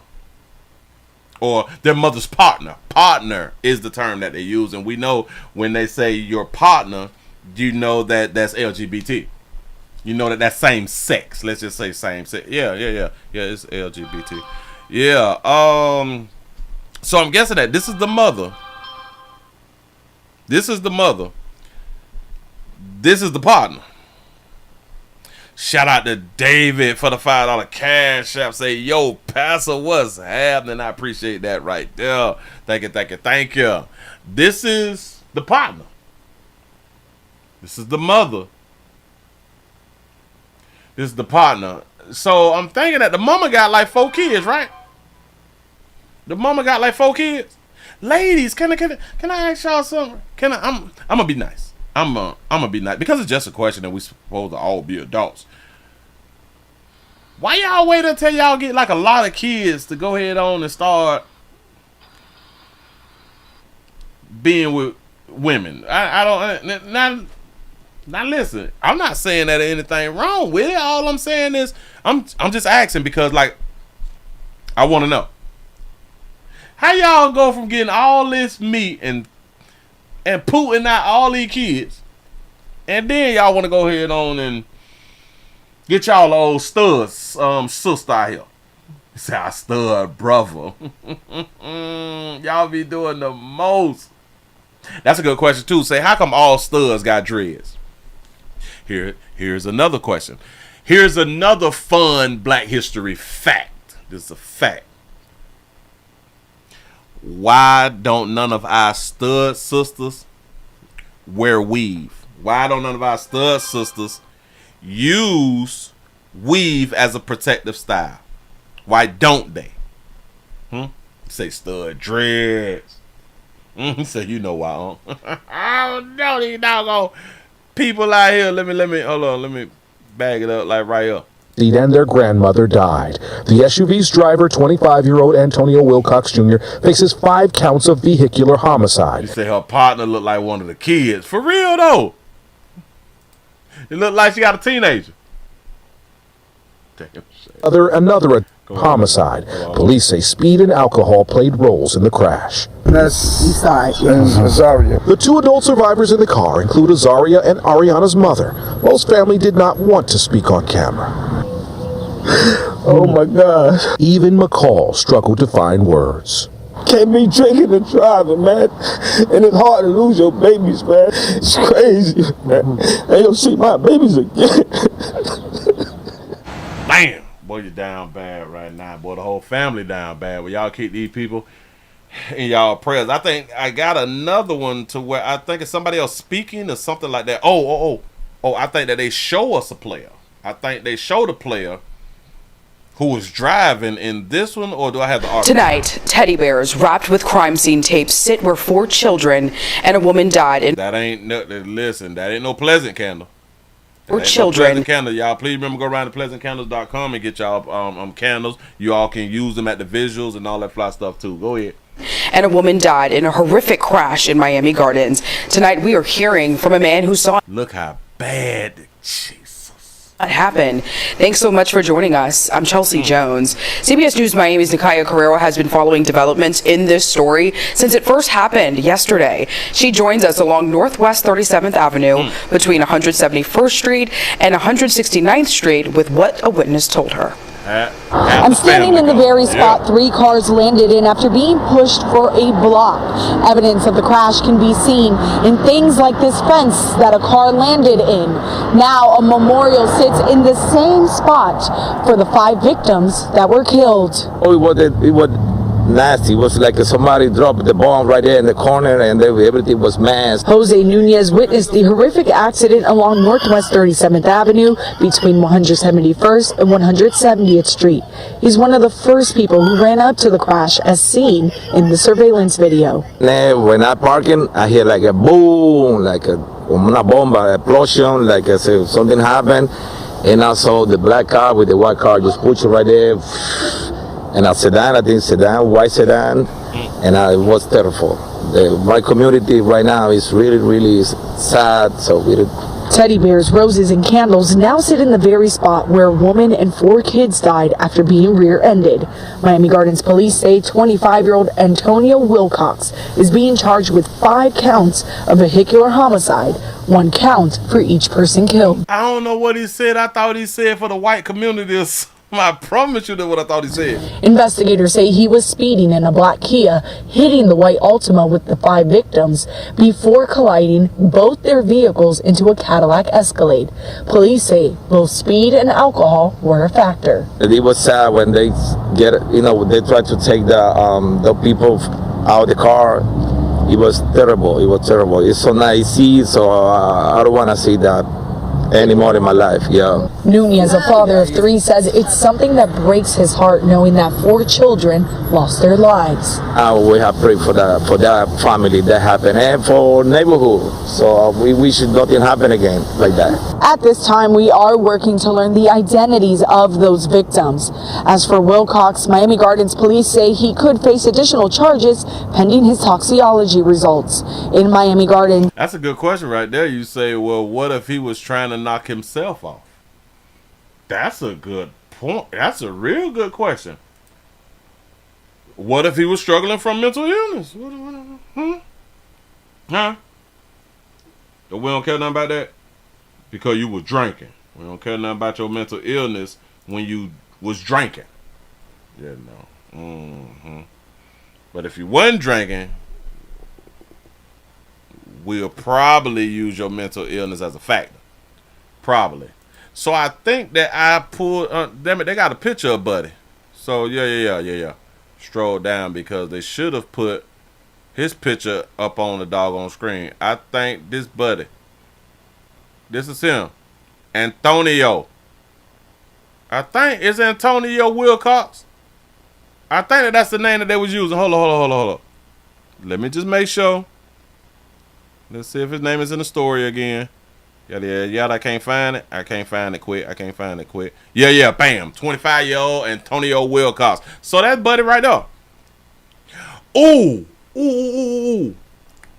Or their mother's partner. Partner is the term that they use. And we know when they say your partner, you know that that's LGBT. You know that that's same sex. Let's just say same sex. Yeah, it's LGBT. Yeah. So I'm guessing that this is the mother. This is the mother. This is the partner. Shout out to David for the $5 cash app. Say, yo, Pastor, what's happening? I appreciate that right there. Thank you. This is the partner. This is the mother. This is the partner. So I'm thinking that the mama got like 4 kids, right? The mama got like 4 kids. Ladies, can I ask y'all something? I'm gonna be nice. I'm gonna be nice because it's just a question that we supposed to all be adults. Why y'all wait until y'all get like a lot of kids to go ahead on and start being with women? I don't. Now listen. I'm not saying that there's anything wrong with it. All I'm saying is I'm just asking because like I want to know how y'all go from getting all this meat and putting out all these kids, and then y'all want to go ahead on and get y'all old studs, sister out here. Say I stud brother. Y'all be doing the most. That's a good question too. Say how come all studs got dreads? Here's another question. Here's another fun Black History fact. This is a fact. Why don't none of our stud sisters wear weave? Why don't none of our stud sisters use weave as a protective style? Why don't they? Say stud dreads. So you know why, huh? I don't know these doggone people out here. Let me hold on. Let me bag it up like right here. And their grandmother died. The SUV's driver, 25-year-old Antonio Wilcox Jr., faces 5 counts of vehicular homicide. You say her partner looked like one of the kids. For real, though. It looked like she got a teenager. Another homicide. Police say speed and alcohol played roles in the crash. That's Azaria. The two adult survivors in the car include Azaria and Ariana's mother. Most family did not want to speak on camera. Oh my gosh. Even McCall struggled to find words. Can't be drinking and driving, man. And it's hard to lose your babies, man. It's crazy, man. I ain't gonna see my babies again. Bam! Boy, you down bad right now. Boy, the whole family down bad. Well, y'all keep these people in y'all prayers. I think I got another one to where I think it's somebody else speaking or something like that. Oh, I think that they show us a player. I think they showed a player who was driving in this one, or do I have the article? Tonight, teddy bears wrapped with crime scene tape sit where 4 children and a woman died in. That ain't no, listen, that ain't no Pleasant Candle. For children. No Pleasant Candle. Y'all please remember, go around to pleasantcandles.com and get y'all candles. You all can use them at the visuals and all that fly stuff too. Go ahead. And a woman died in a horrific crash in Miami Gardens. Tonight we are hearing from a man who saw. Look how bad. What happened. Thanks so much for joining us. I'm Chelsea Jones. CBS News Miami's Nikaya Carrero has been following developments in this story since it first happened yesterday. She joins us along Northwest 37th Avenue between 171st Street and 169th Street with what a witness told her. I'm standing in the very spot 3 cars landed in after being pushed for a block. Evidence of the crash can be seen in things like this fence that a car landed in. Now a memorial sits in the same spot for the 5 victims that were killed. Oh, it was nasty. It was like somebody dropped the bomb right there in the corner and everything was mass. Jose Nunez witnessed the horrific accident along Northwest 37th Avenue between 171st and 170th Street. He's one of the first people who ran up to the crash as seen in the surveillance video. When I parking, I hear like a boom, like una bomba, explosion, like something happened. And I saw the black car with the white car just push it right there. And a sedan, I think white sedan, and it was terrible. My community right now is really, really sad. Teddy bears, roses, and candles now sit in the very spot where a woman and 4 kids died after being rear-ended. Miami Gardens police say 25-year-old Antonio Wilcox is being charged with 5 counts of vehicular homicide, 1 count for each person killed. I don't know what he said. I thought he said for the white community. I promise you that's what I thought he said. Investigators say he was speeding in a black Kia, hitting the white Altima with the 5 victims before colliding both their vehicles into a Cadillac Escalade. Police say both speed and alcohol were a factor. It was sad when they they tried to take the people out of the car. It was terrible. It was terrible. It's so nice to see, so I don't want to see that anymore in my life. Nunez, a father of 3, says it's something that breaks his heart knowing that 4 children lost their lives. We have prayed for that family that happened and for neighborhood. So we wish nothing happen again like that. At this time, we are working to learn the identities of those victims. As for Wilcox, Miami Gardens police say he could face additional charges pending his toxicology results. In Miami Gardens. That's a good question right there. You say, well, what if he was trying to knock himself off? That's a good point. That's a real good question. What if he was struggling from mental illness? Huh? We don't care nothing about that because you was drinking. We don't care nothing about your mental illness when you was drinking. Yeah, no. But if you wasn't drinking, we'll probably use your mental illness as a factor. Probably. So I think that I pulled, damn it, they got a picture of Buddy. So yeah. Strolled down because they should have put his picture up on the doggone screen. I think this Buddy, this is him. Antonio. I think it's Antonio Wilcox. I think that's the name that they was using. Hold on. Let me just make sure. Let's see if his name is in the story again. Yeah, I can't find it. I can't find it quick. Yeah, bam. 25-year-old Antonio Wilcox. So that's Buddy right there. Ooh.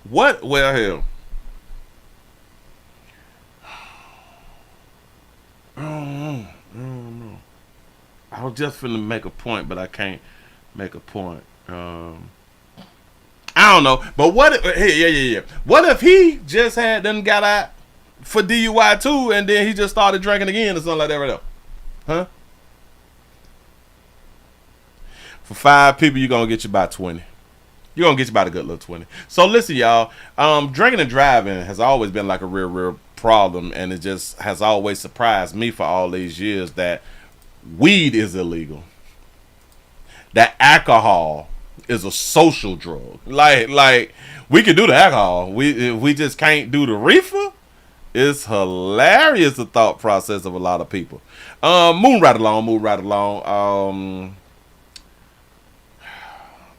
What? Well, hell. I don't know. I was just finna make a point, but I can't make a point. I don't know. But what if, yeah. What if he just got out for DUI too, and then he just started drinking again or something like that right now? Huh? For 5 people, you're gonna get you about 20. You're gonna get you about a good little 20. So listen, y'all. Drinking and driving has always been like a real problem, and it just has always surprised me for all these years that weed is illegal. That alcohol is a social drug. Like we can do the alcohol. We just can't do the reefer. It's hilarious, the thought process of a lot of people. Move right along.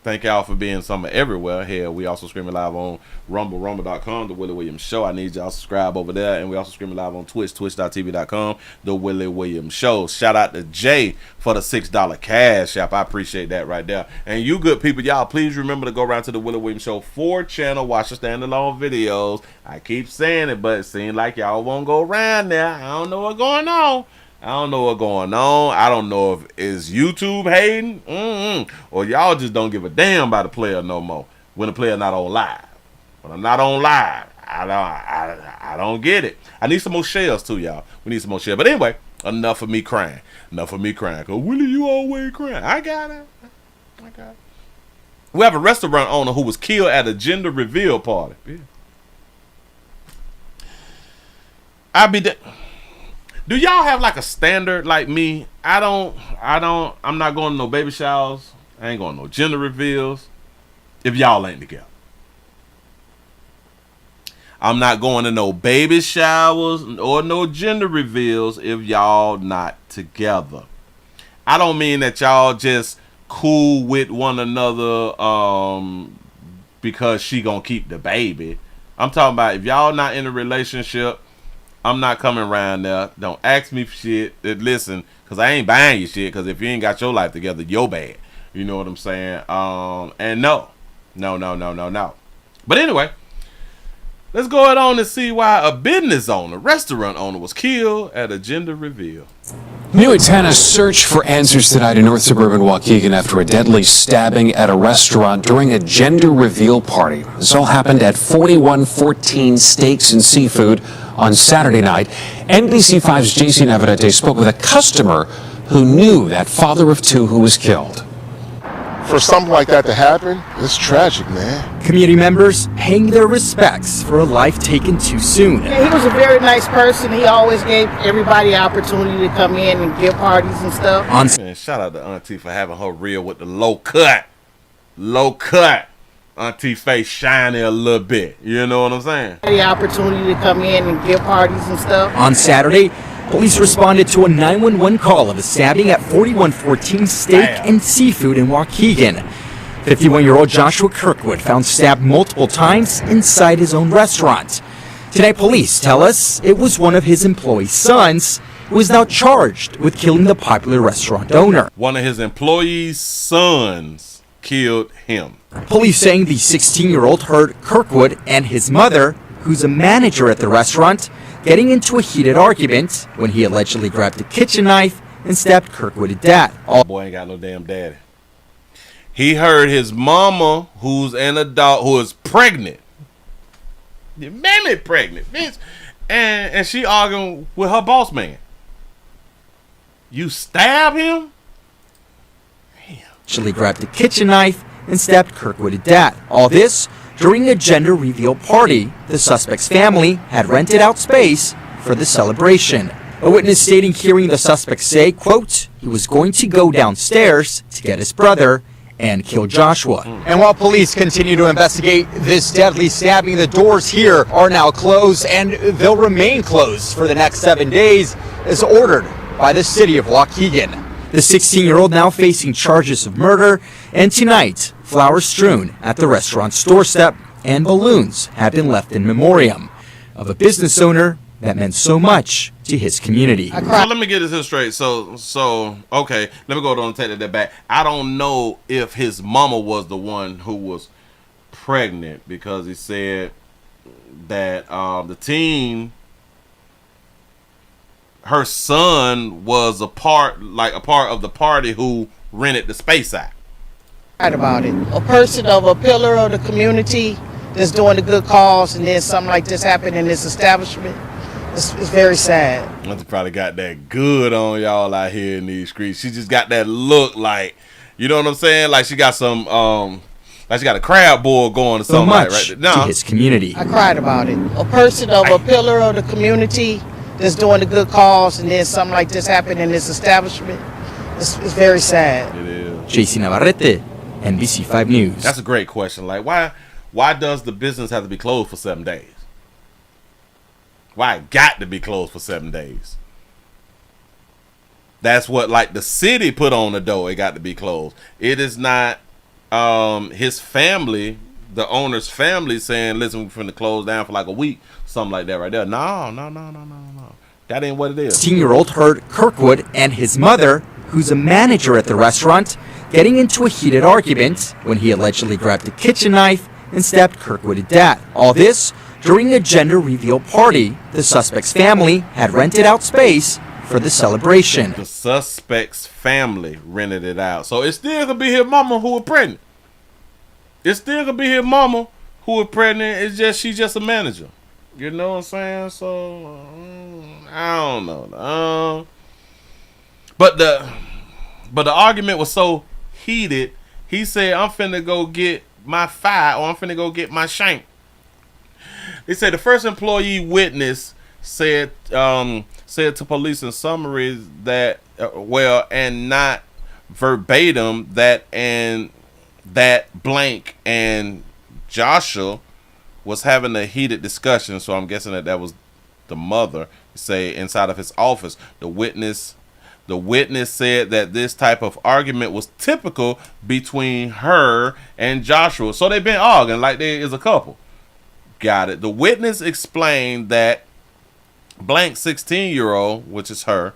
Thank y'all for being somewhere everywhere. Here, we also streaming live on rumble.com, The Willie Williams Show. I need y'all to subscribe over there. And we also streaming live on Twitch, twitch.tv.com, The Willie Williams Show. Shout out to Jay for the $6 cash app. I appreciate that right there. And you good people, y'all, please remember to go around to The Willie Williams Show 4 channel. Watch the standalone videos. I keep saying it, but it seems like y'all won't go around there. I don't know what's going on. I don't know if it's YouTube hating or y'all just don't give a damn about the player no more when the player not on live. When I'm not on live, I don't get it. I need some more shares too, y'all. We need some more shares. But anyway, enough of me crying. Cause Willie, you always crying. I got it. We have a restaurant owner who was killed at a gender reveal party. Yeah. Do y'all have like a standard like me? I'm not going to no baby showers. I ain't going to no gender reveals if y'all ain't together. I'm not going to no baby showers or no gender reveals if y'all not together. I don't mean that y'all just cool with one another because she gonna keep the baby. I'm talking about if y'all not in a relationship, I'm not coming around there. Don't ask me for shit. Listen, because I ain't buying you shit, because if you ain't got your life together, you're bad. You know what I'm saying? And no. But anyway, let's go on and see why a restaurant owner was killed at a gender reveal. New at 10, a search for answers tonight in North Suburban Waukegan after a deadly stabbing at a restaurant during a gender reveal party. This all happened at 4114 Steaks and Seafood on Saturday night. NBC5's Jason Navarrete spoke with a customer who knew that father of two who was killed. For something like that to happen, it's tragic, man. Community members paying their respects for a life taken too soon. Yeah, he was a very nice person. He always gave everybody opportunity to come in and give parties and stuff. Man, shout out to Auntie for having her reel with the low cut. Auntie face shiny a little bit. You know what I'm saying? The opportunity to come in and give parties and stuff. On Saturday, police responded to a 911 call of a stabbing at 4114 Steak and Seafood in Waukegan. 51-year-old Joshua Kirkwood found stabbed multiple times inside his own restaurant. Tonight, police tell us it was one of his employees' sons who is now charged with killing the popular restaurant owner. One of his employees' sons killed him. Police saying the 16-year-old heard Kirkwood and his mother, who's a manager at the restaurant, getting into a heated argument when he allegedly grabbed a kitchen knife and stabbed Kirkwood to death. Boy ain't got no damn daddy. He heard his mama, who's an adult, who is pregnant. The mammy pregnant, bitch. And she arguing with her boss man. You stab him? Actually grabbed a kitchen knife and stabbed Kirkwood to death. All this during a gender reveal party. The suspect's family had rented out space for the celebration. A witness stating hearing the suspect say, quote, he was going to go downstairs to get his brother and kill Joshua. And while police continue to investigate this deadly stabbing, the doors here are now closed and they'll remain closed for the next 7 days as ordered by the city of Waukegan. The 16-year-old now facing charges of murder, and tonight, flowers strewn at the restaurant's doorstep and balloons have been left in memoriam of a business owner that meant so much to his community. So let me get this straight. So okay, let me go on and take that back. I don't know if his mama was the one who was pregnant, because he said that the teen, her son was a part of the party who rented the space out. Right about it. A person of a pillar of the community that's doing a good cause, and then something like this happened in this establishment. It's very sad. Must have probably got that good on y'all out here in these streets. She just got that look like, you know what I'm saying? Like she got some, like she got a crab boil going or So something like much right there. to his community. I cried about it. A person of a pillar of the community that's doing a good cause, and then something like this happened in this establishment. It's very sad. It is. JC Navarrete, NBC5 News. That's a great question. Like, why does the business have to be closed for 7 days? Why it got to be closed for 7 days? That's what, like, the city put on the door. It got to be closed. It is not his family, the owner's family, saying, listen, we're finna close down for like a week. Something like that right there. No. That ain't what it is. 16-year-old heard Kirkwood and his mother, who's a manager at the restaurant, getting into a heated argument when he allegedly grabbed a kitchen knife and stabbed Kirkwood to death. All this during a gender reveal party. The suspect's family had rented out space for the celebration. The suspect's family rented it out. So it's still gonna be his mama who was pregnant. It's still gonna be his mama who was pregnant. It's just she's just a manager. You know what I'm saying? So I don't know. But the argument was so heated. He said, "I'm finna go get my fire, or I'm finna go get my shank." They said the first employee witness said to police in summary that and not verbatim that blank and Joshua was having a heated discussion. So I'm guessing that was the mother, say, inside of his office. The witness said that this type of argument was typical between her and Joshua. So they've been arguing like they is a couple. Got it. The witness explained that blank 16-year-old, which is her,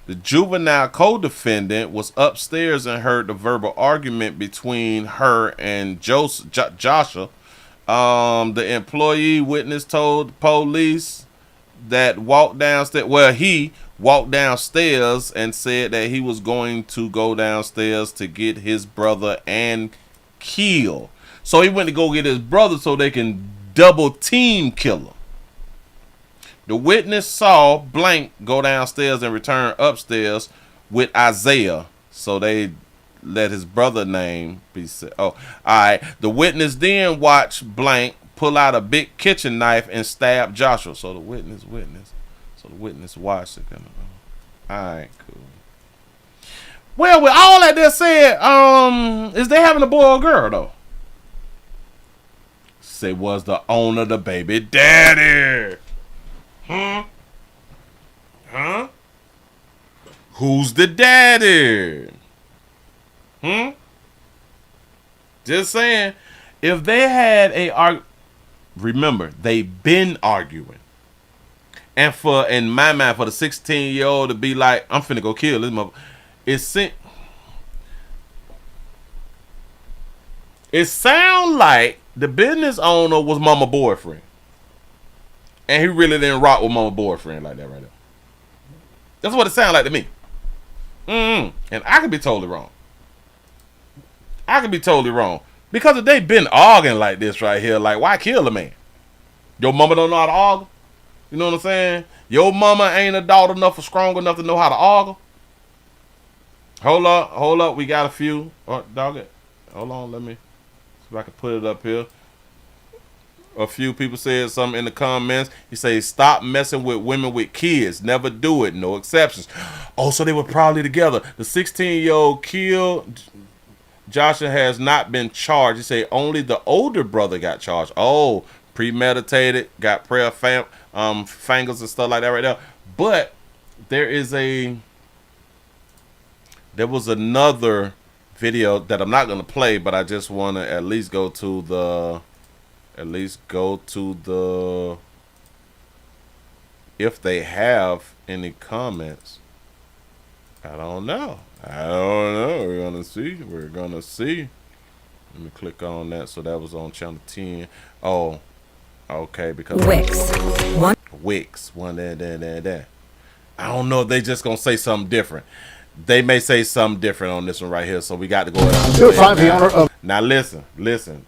the juvenile co-defendant, was upstairs and heard the verbal argument between her and Joshua. The employee witness told police that he walked downstairs and said that he was going to go downstairs to get his brother and kill. So he went to go get his brother so they can double team killer. The witness saw blank go downstairs and return upstairs with Isaiah. So they let his brother name be said. Oh, all right. The witness then watched blank pull out a big kitchen knife and stab Joshua. So the witness. So the witness watched it. All right, cool. Well, with all that they said, is they having a boy or girl though? Say, was the owner the baby daddy? Huh? Who's the daddy? Just saying, if they had remember, they've been arguing. And in my mind, for the 16-year-old to be like, I'm finna go kill this mother, it sound like the business owner was mama boyfriend. And he really didn't rock with mama boyfriend like that right there. That's what it sounded like to me. And I could be totally wrong. Because if they been arguing like this right here, like, why kill a man? Your mama don't know how to argue? You know what I'm saying? Your mama ain't adult enough or strong enough to know how to argue? Hold up. We got a few. Hold on, let me see if I can put it up here. A few people said something in the comments. He says, stop messing with women with kids. Never do it. No exceptions. Oh, so they were probably together. The 16-year-old killed Joshua has not been charged. He said only the older brother got charged. Oh, premeditated, got prayer fingers and stuff like that right there. But there was another video that I'm not going to play, but I just want to at least go to the if they have any comments. I don't know. We're gonna see. Let me click on that. So that was on channel 10. Oh, okay, because Wix one there. I don't know if they just gonna say something different. They may say something different on this one right here, so we got to go ahead. To find the owner of. Now listen.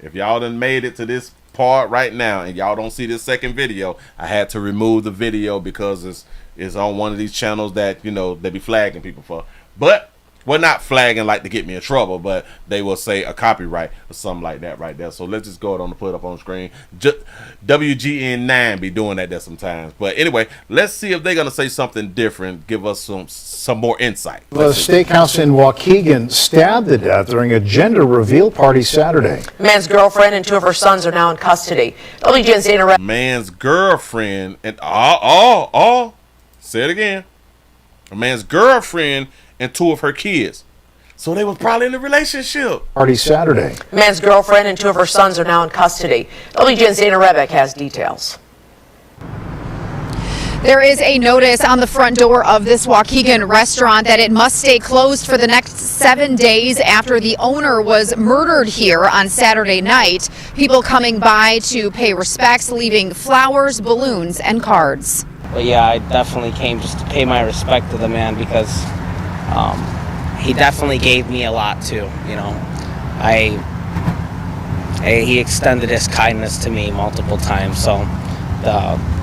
If y'all done made it to this part right now and y'all don't see this second video, I had to remove the video because it's on one of these channels that, you know, they be flagging people for. But well, not flagging like to get me in trouble, but they will say a copyright or something like that right there. So let's just go ahead on to put it up on the screen. WGN9 be doing that there sometimes. But anyway, let's see if they're going to say something different, give us some more insight. The steakhouse in Waukegan stabbed to death during a gender reveal party Saturday. Man's girlfriend and 2 of her sons are now in custody. WGN's Dana. Man's girlfriend and say it again. A man's girlfriend and 2 of her kids. So they was probably in a relationship. Party Saturday. Man's girlfriend and 2 of her sons are now in custody. WGN's Dana Rebeck has details. There is a notice on the front door of this Waukegan restaurant that it must stay closed for the next 7 days after the owner was murdered here on Saturday night. People coming by to pay respects, leaving flowers, balloons, and cards. But yeah, I definitely came just to pay my respect to the man because he definitely gave me a lot too. You know, he extended his kindness to me multiple times. So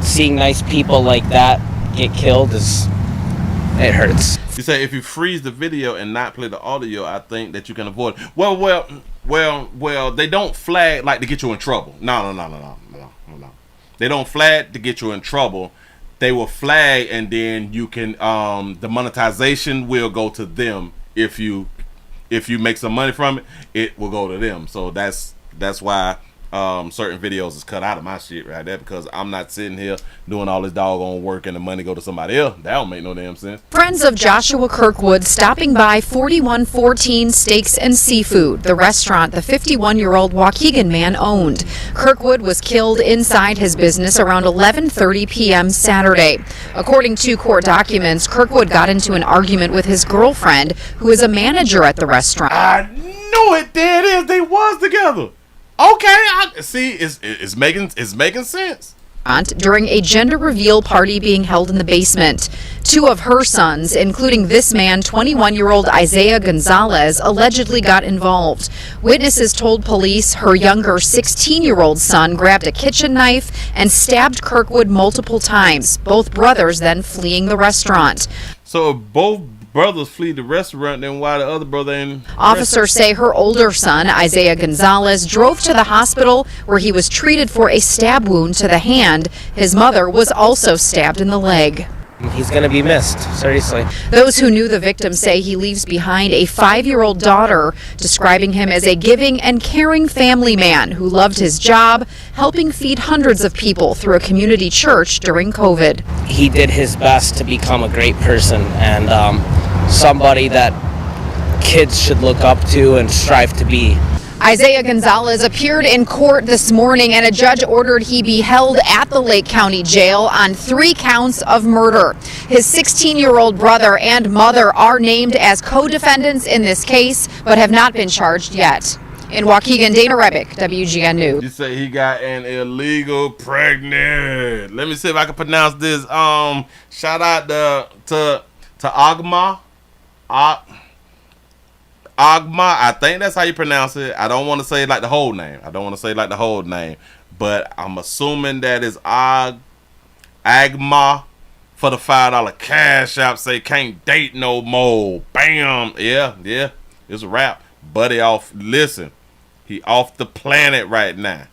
seeing nice people like that get killed it hurts. You say if you freeze the video and not play the audio, I think that you can avoid. Well, they don't flag like to get you in trouble. No. They don't flag to get you in trouble. They will flag and then you can the monetization will go to them. If you make some money from it, it will go to them. So that's why certain videos is cut out of my shit right there, because I'm not sitting here doing all this doggone work and the money go to somebody else. That don't make no damn sense. Friends of Joshua Kirkwood stopping by 4114 Steaks and Seafood, the restaurant the 51-year-old Waukegan man owned. Kirkwood was killed inside his business around 11:30 p.m. Saturday. According to court documents, Kirkwood got into an argument with his girlfriend, who is a manager at the restaurant. I knew it. There it is. They was together. Okay, I see. It's making sense. During a gender reveal party being held in the basement. 2 of her sons, including this man, 21-year-old Isaiah Gonzalez, allegedly got involved. Witnesses told police her younger 16-year-old son grabbed a kitchen knife and stabbed Kirkwood multiple times, both brothers then fleeing the restaurant. So both brothers flee the restaurant, then why the other brother in? Officers say her older son, Isaiah Gonzalez, drove to the hospital where he was treated for a stab wound to the hand. His mother was also stabbed in the leg. He's gonna be missed, seriously. Those who knew the victim say he leaves behind a 5-year-old daughter, describing him as a giving and caring family man who loved his job, helping feed hundreds of people through a community church during COVID. He did his best to become a great person and somebody that kids should look up to and strive to be. Isaiah Gonzalez appeared in court this morning, and a judge ordered he be held at the Lake County Jail on 3 counts of murder. His 16-year-old brother and mother are named as co-defendants in this case, but have not been charged yet. In Waukegan, Dana Rebeck, WGN News. You say he got an illegal pregnant. Let me see if I can pronounce this. Shout out to Agma. Agma, I think that's how you pronounce it. I don't want to say like the whole name. But I'm assuming that is Agma for the $5 cash app. Say can't date no more. Bam. Yeah. It's a wrap. Buddy off. Listen, he off the planet right now.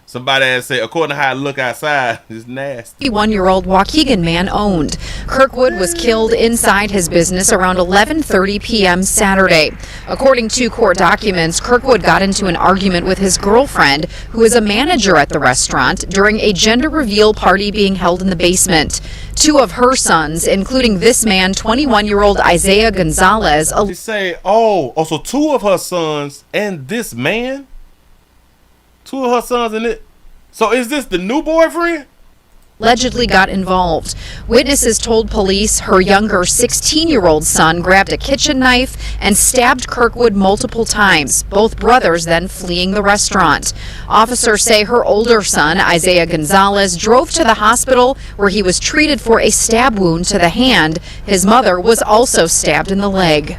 Somebody had said, according to how I look outside, it's nasty. 51-year-old Waukegan man owned. Kirkwood was killed inside his business around 11:30 p.m. Saturday. According to court documents, Kirkwood got into an argument with his girlfriend, who is a manager at the restaurant, during a gender reveal party being held in the basement. 2 of her sons, including this man, 21-year-old Isaiah Gonzalez. They say, so 2 of her sons and this man? 2 of her sons in it. So is this the new boyfriend? allegedly got involved. Witnesses told police her younger 16-year-old son grabbed a kitchen knife and stabbed Kirkwood multiple times, both brothers then fleeing the restaurant. Officers say her older son, Isaiah Gonzalez, drove to the hospital where he was treated for a stab wound to the hand. His mother was also stabbed in the leg.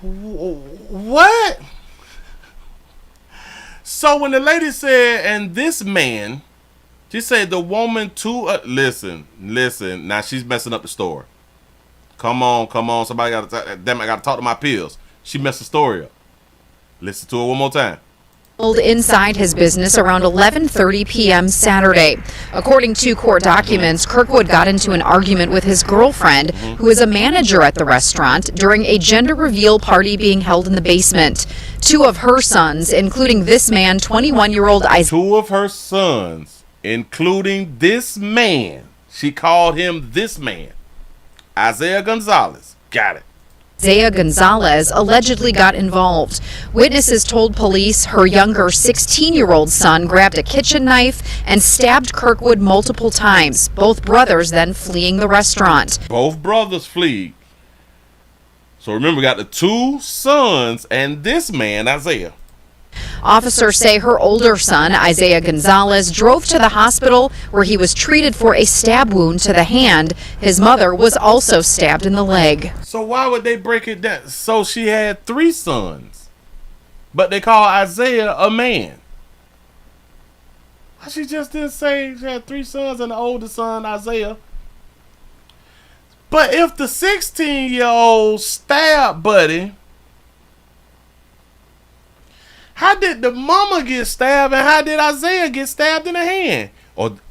What? So when the lady said, and this man, she said the woman too. Listen. Now she's messing up the story. Come on. Somebody got to. Damn, I got to talk to my peers. She messed the story up. Listen to it one more time. Inside his business around 11:30 p.m. Saturday. According to court documents, Kirkwood got into an argument with his girlfriend, who is a manager at the restaurant, during a gender reveal party being held in the basement. Two of her sons, including this man, 21-year-old Isaiah. Two of her sons, including this man. She called him this man. Isaiah Gonzalez. Got it. Isaiah Gonzalez allegedly got involved. Witnesses told police her younger 16-year-old son grabbed a kitchen knife and stabbed Kirkwood multiple times, both brothers then fleeing the restaurant. Both brothers flee. So remember, we got the two sons and this man, Isaiah. Officers say her older son, Isaiah Gonzalez, drove to the hospital where he was treated for a stab wound to the hand. His mother was also stabbed in the leg. So why would they break it down? So she had three sons, but they call Isaiah a man. Why she just didn't say she had three sons and the older son, Isaiah? But if the 16-year-old stabbed Buddy, how did the mama get stabbed and how did Isaiah get stabbed in the hand?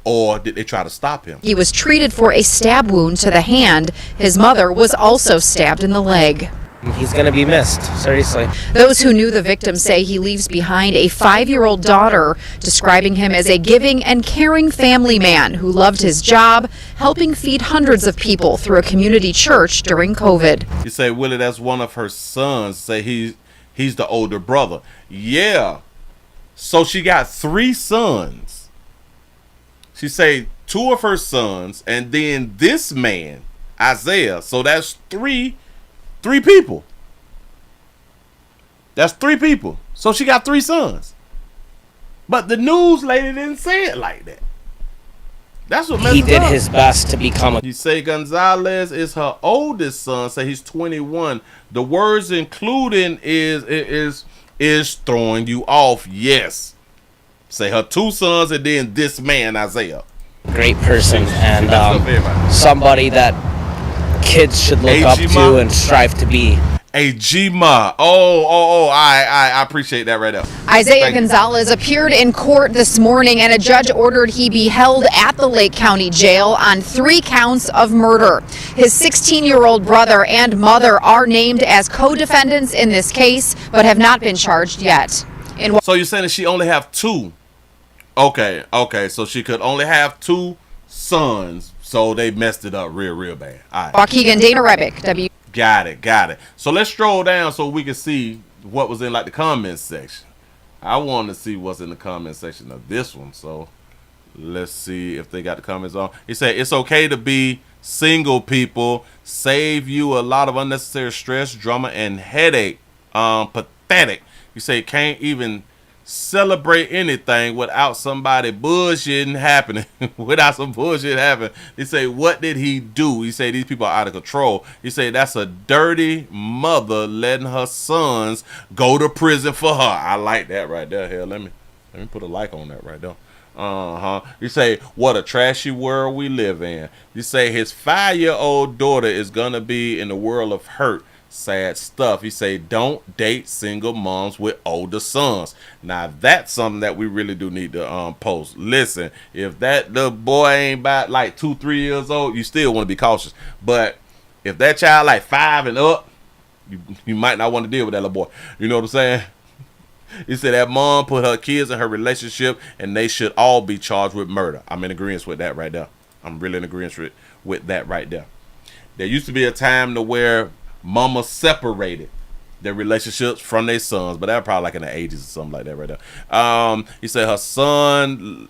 Or did they try to stop him? He was treated for a stab wound to the hand. His mother was also stabbed in the leg. He's going to be missed, seriously. Those who knew the victim say he leaves behind a 5-year-old daughter, describing him as a giving and caring family man who loved his job, helping feed hundreds of people through a community church during COVID. You say, Willie, that's one of her sons. Say he's the older brother. Yeah. So she got three sons. She say two of her sons and then this man, Isaiah. So that's three people. That's three people. So she got three sons. But the news lady didn't say it like that. That's what he did his best to become a. You say Gonzalez is her oldest son, say he's 21. The words including is throwing you off. Yes. Say her two sons and then this man, Isaiah. Great person and somebody that kids should look up to and strive to be. A G-Ma. I appreciate that right there. Isaiah Gonzalez appeared in court this morning and a judge ordered he be held at the Lake County Jail on 3 counts of murder. His 16-year-old brother and mother are named as co-defendants in this case, but have not been charged yet. So you're saying that she only have two? Okay. So she could only have two sons, so they messed it up real bad. All right. Waukegan, Dana Rebick, W. Got it. So let's stroll down so we can see what was in like the comments section. I want to see what's in the comment section of this one. So let's see if they got the comments on. He said it's okay to be single, people. Save you a lot of unnecessary stress, drama, and headache. Pathetic. You say can't even celebrate anything without somebody bullshitting happening. Without some bullshit happening. They say, what did he do? He say these people are out of control. He say that's a dirty mother letting her sons go to prison for her. I like that right there. Here, let me put a like on that right there. You say, what a trashy world we live in. You say his 5-year-old daughter is gonna be in the world of hurt. Sad stuff. He say don't date single moms with older sons. Now that's something that we really do need to post. Listen, if that little boy ain't about like 2-3 years old, you still want to be cautious. But if that child like 5 and up, you might not want to deal with that little boy. You know what I'm saying? He said that mom put her kids in her relationship and they should all be charged with murder. I'm in agreement with that right there. I'm really in agreement with that right there. There used to be a time to where mama separated their relationships from their sons, but that probably like in the 80s or something like that right there. He said her son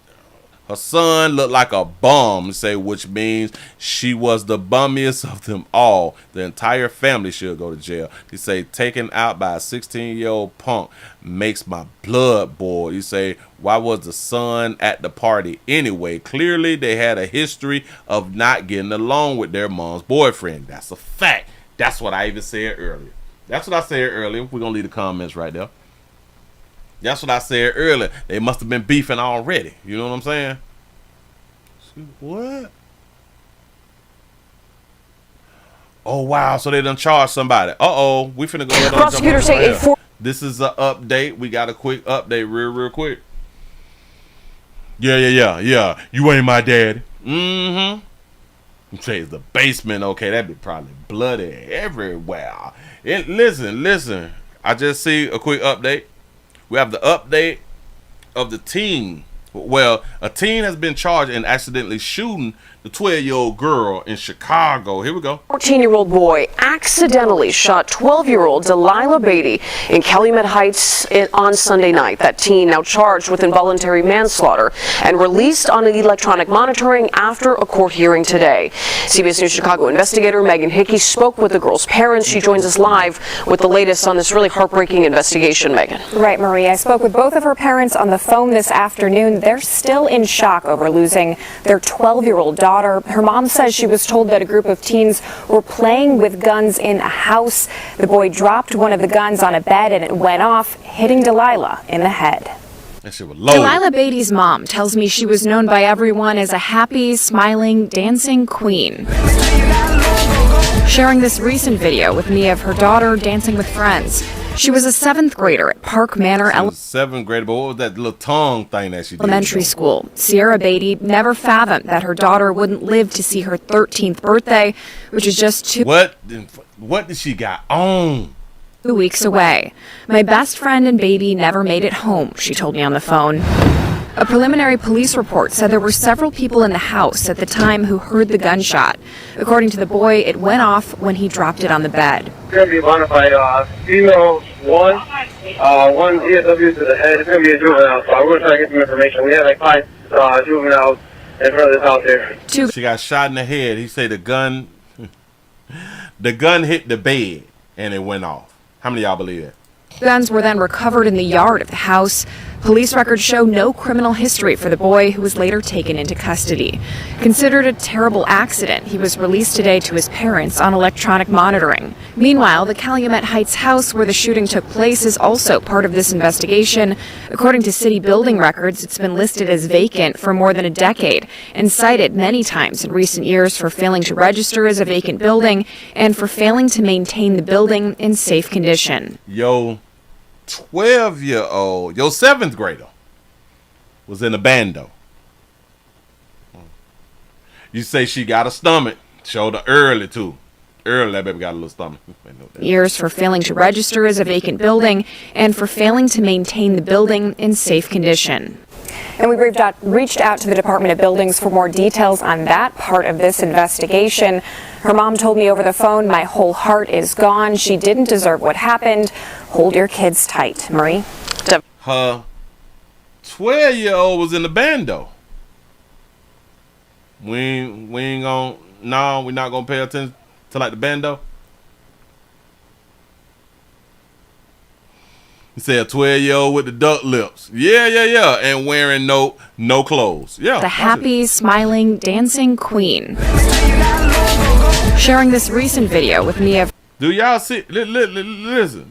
Her son looked like a bum, say, which means she was the bummiest of them all. The entire family should go to jail. He say, taken out by a 16-year-old punk makes my blood boil. He say, why was the son at the party anyway? Clearly, they had a history of not getting along with their mom's boyfriend. That's a fact. That's what I even said earlier. That's what I said earlier. We're going to leave the comments right there. That's what I said earlier. They must have been beefing already. You know what I'm saying? What? Oh, wow. So they done charged somebody. Uh-oh. We finna go ahead and Prosecutors say this is an update. We got a quick update real quick. Yeah. You ain't my daddy. Mm-hmm. You say it's the basement. Okay, that'd be probably bloody everywhere. Listen. I just see a quick update. We have the update of the teen. Well, a teen has been charged in accidentally shooting the 12-year-old girl in Chicago. Here we go. 14-year-old boy accidentally shot 12-year-old Delilah Beatty in Calumet Heights on Sunday night. That teen now charged with involuntary manslaughter and released on electronic monitoring after a court hearing today. CBS News Chicago investigator Megan Hickey spoke with the girl's parents. She joins us live with the latest on this really heartbreaking investigation, Megan. Right, Marie. I spoke with both of her parents on the phone this afternoon. They're still in shock over losing their 12-year-old daughter. Her mom says she was told that a group of teens were playing with guns in a house. The boy dropped one of the guns on a bed and it went off, hitting Delilah in the head. That shit was loaded. Delilah Beatty's mom tells me she was known by everyone as a happy, smiling, dancing queen. Sharing this recent video with me of her daughter dancing with friends. She was a 7th grader at Park Manor 7th grader, but what was that little tongue thing that she did? Elementary school. Sierra Beatty never fathomed that her daughter wouldn't live to see her 13th birthday, which is just 2 What did she got on? 2 weeks away. My best friend and baby never made it home, she told me on the phone. A preliminary police report said there were several people in the house at the time who heard the gunshot. According to the boy, it went off when he dropped it on the bed. It's going to be modified. Female 1 ESW to the head. It's going to be a juvenile, so we're going to try to get some information. We have like 5 juveniles in front of this house here. She got shot in the head. He said the gun hit the bed and it went off. How many of y'all believe that? Guns were then recovered in the yard of the house. Police records show no criminal history for the boy, who was later taken into custody. Considered a terrible accident, he was released today to his parents on electronic monitoring. Meanwhile, the Calumet Heights house where the shooting took place is also part of this investigation. According to city building records, it's been listed as vacant for more than a decade and cited many times in recent years for failing to register as a vacant building and for failing to maintain the building in safe condition. Yo 12-year-old, your 7th grader was in a bando. You say she got a stomach. Showed her early too. Early, that baby got a little stomach. Years for failing to register as a vacant building and for failing to maintain the building in safe condition. And we reached out to the Department of Buildings for more details on that part of this investigation. Her mom told me over the phone, my whole heart is gone. She didn't deserve what happened. Hold your kids tight. Marie? Her 12-year-old was in the bando. We're not gonna pay attention to like the bando. He said a 12-year-old with the duck lips. Yeah. And wearing no clothes. Yeah. The happy, smiling, dancing queen. Sharing this recent video with me of... Do y'all see? Listen.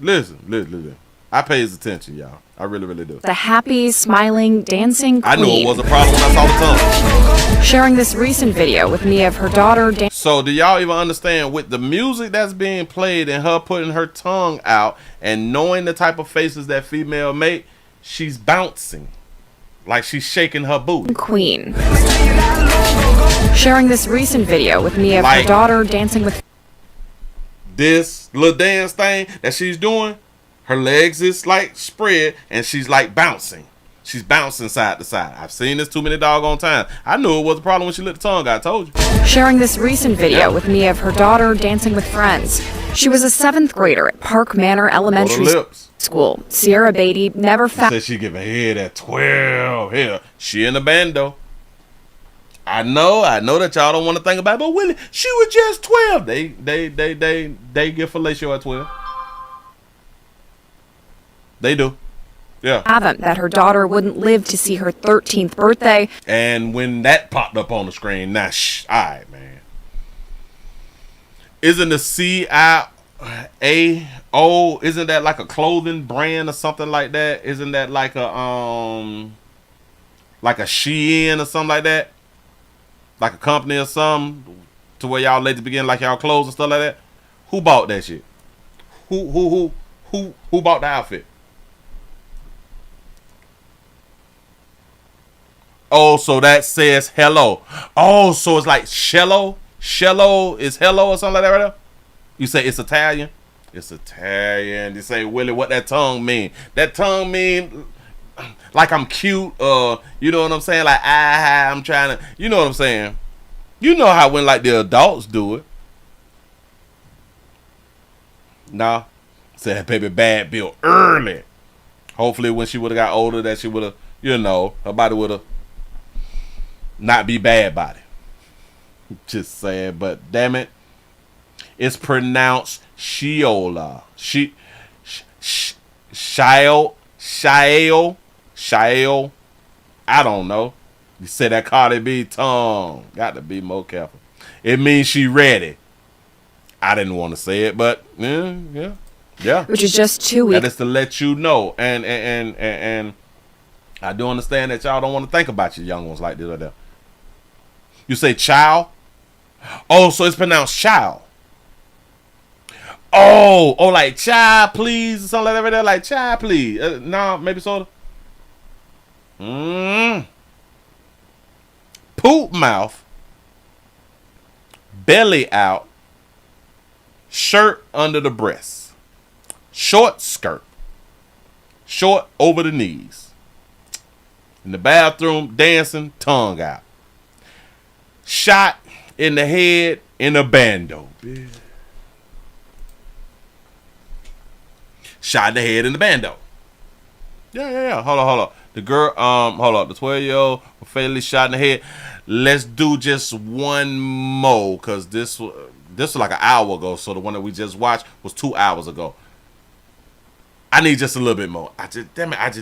I pays attention, y'all. I really do. The happy, smiling, dancing queen. I knew it was a problem when I saw the tongue. Sharing this recent video with me of her daughter. So do y'all even understand with the music that's being played and her putting her tongue out and knowing the type of faces that female make, she's bouncing like she's shaking her booty. Queen. Sharing this recent video with me of her daughter dancing with... This little dance thing that she's doing, her legs is like spread and she's like bouncing. She's bouncing side to side. I've seen this too many doggone times. I knew it was a problem when she let the tongue out. I told you. Sharing this recent video with me of her daughter dancing with friends. She was a 7th grader at Park Manor Elementary School. Sierra Beatty never said she giving head at 12. Here, she in the bando. I know that y'all don't want to think about it, but Willie, she was just 12. They get fellatio at 12. They do. Yeah. That her daughter wouldn't live to see her 13th birthday. And when that popped up on the screen, all right, man. Isn't the CIAO, isn't that like a clothing brand or something like that? Isn't that like a Shein or something like that? Like a company or something to where y'all ladies begin like y'all clothes and stuff like that? Who bought that shit? Who bought the outfit? Oh, so that says hello. Oh, so it's like Shello? Shello is hello or something like that right there? You say it's Italian? It's Italian. You say, Willie, what that tongue mean? That tongue mean like I'm cute, you know what I'm saying? Like I'm trying to, you know what I'm saying? You know how when like the adults do it. Nah. Say that baby bad built early. Hopefully when she would have got older that she would have, you know, her body would have not be bad body. Just saying, but damn it. It's pronounced Shiola. Shael. I don't know. You say that Cardi B tongue. Got to be more careful. It means she ready. I didn't want to say it, but yeah. Which is just 2 weeks. That is to let you know. And I do understand that y'all don't want to think about your young ones like this or that. You say child? Oh, so it's pronounced child. Oh, like child, please, or something like that. Like child, please. No, maybe sort of. Poop mouth. Belly out. Shirt under the breast. Short skirt. Short over the knees. In the bathroom, dancing, tongue out. Shot in the head in a bando. Shot in the head in the bando. Yeah. Hold on. The girl, the 12-year-old fatally shot in the head. Let's do just one more, because this was like an hour ago. So the one that we just watched was 2 hours ago. I need just a little bit more. I just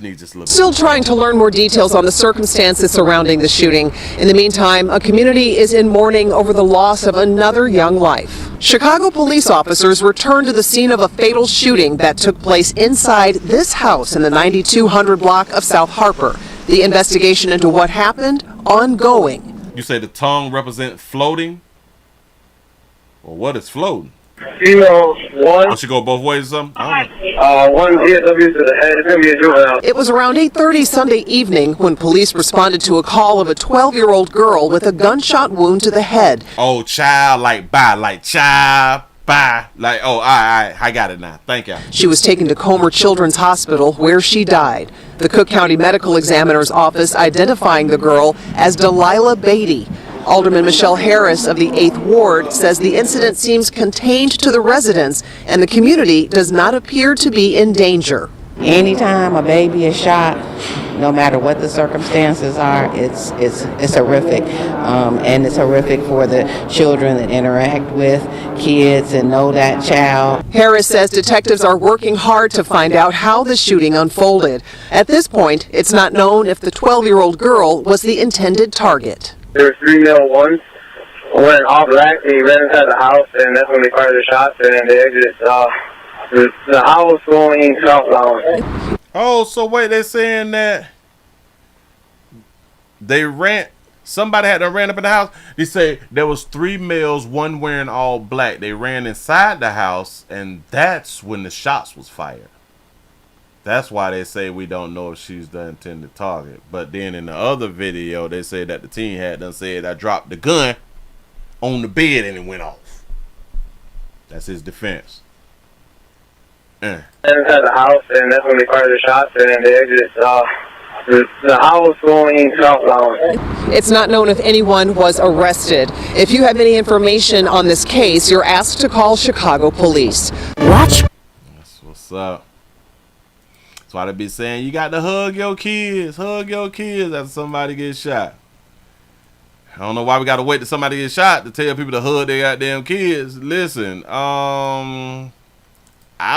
need just a little bit Still trying to learn more details on the circumstances surrounding the shooting. In the meantime, a community is in mourning over the loss of another young life. Chicago police officers returned to the scene of a fatal shooting that took place inside this house in the 9200 block of South Harper. The investigation into what happened, ongoing. You say the tongue represent floating? Well, what is floating? Female, one. I should go both ways or something? I don't know. One DSW to the head. It's going to be a juvenile. It was around 8:30 Sunday evening when police responded to a call of a 12-year-old girl with a gunshot wound to the head. Oh, child, like bye. Like child, bye. Like, oh, all right. I got it now. Thank you. She was taken to Comer Children's Hospital, where she died. The Cook County Medical Examiner's Office identifying the girl as Delilah Beatty. Alderman Michelle Harris of the 8th Ward says the incident seems contained to the residents and the community does not appear to be in danger. Anytime a baby is shot, no matter what the circumstances are, it's horrific. And it's horrific for the children that interact with kids and know that child. Harris says detectives are working hard to find out how the shooting unfolded. At this point, it's not known if the 12-year-old girl was the intended target. There were 3 male ones. Went off rack, they ran inside the house, and that's when they fired the shots, and they exited the house going southbound. Oh, so wait, they're saying that somebody had to ran up in the house. They say there was 3 males, one wearing all black. They ran inside the house, and that's when the shots was fired. That's why they say we don't know if she's the intended target. But then in the other video, they say that the teen had done said, I dropped the gun on the bed and it went off. That's his defense. Inside the house, and that's when they fired the shots, and then they exited the house going southbound. It's not known if anyone was arrested. If you have any information on this case, you're asked to call Chicago police. Watch. That's what's up. That's why they be saying you got to hug your kids after somebody gets shot. I don't know why we got to wait till somebody get shot to tell people to hug their goddamn kids. Listen, I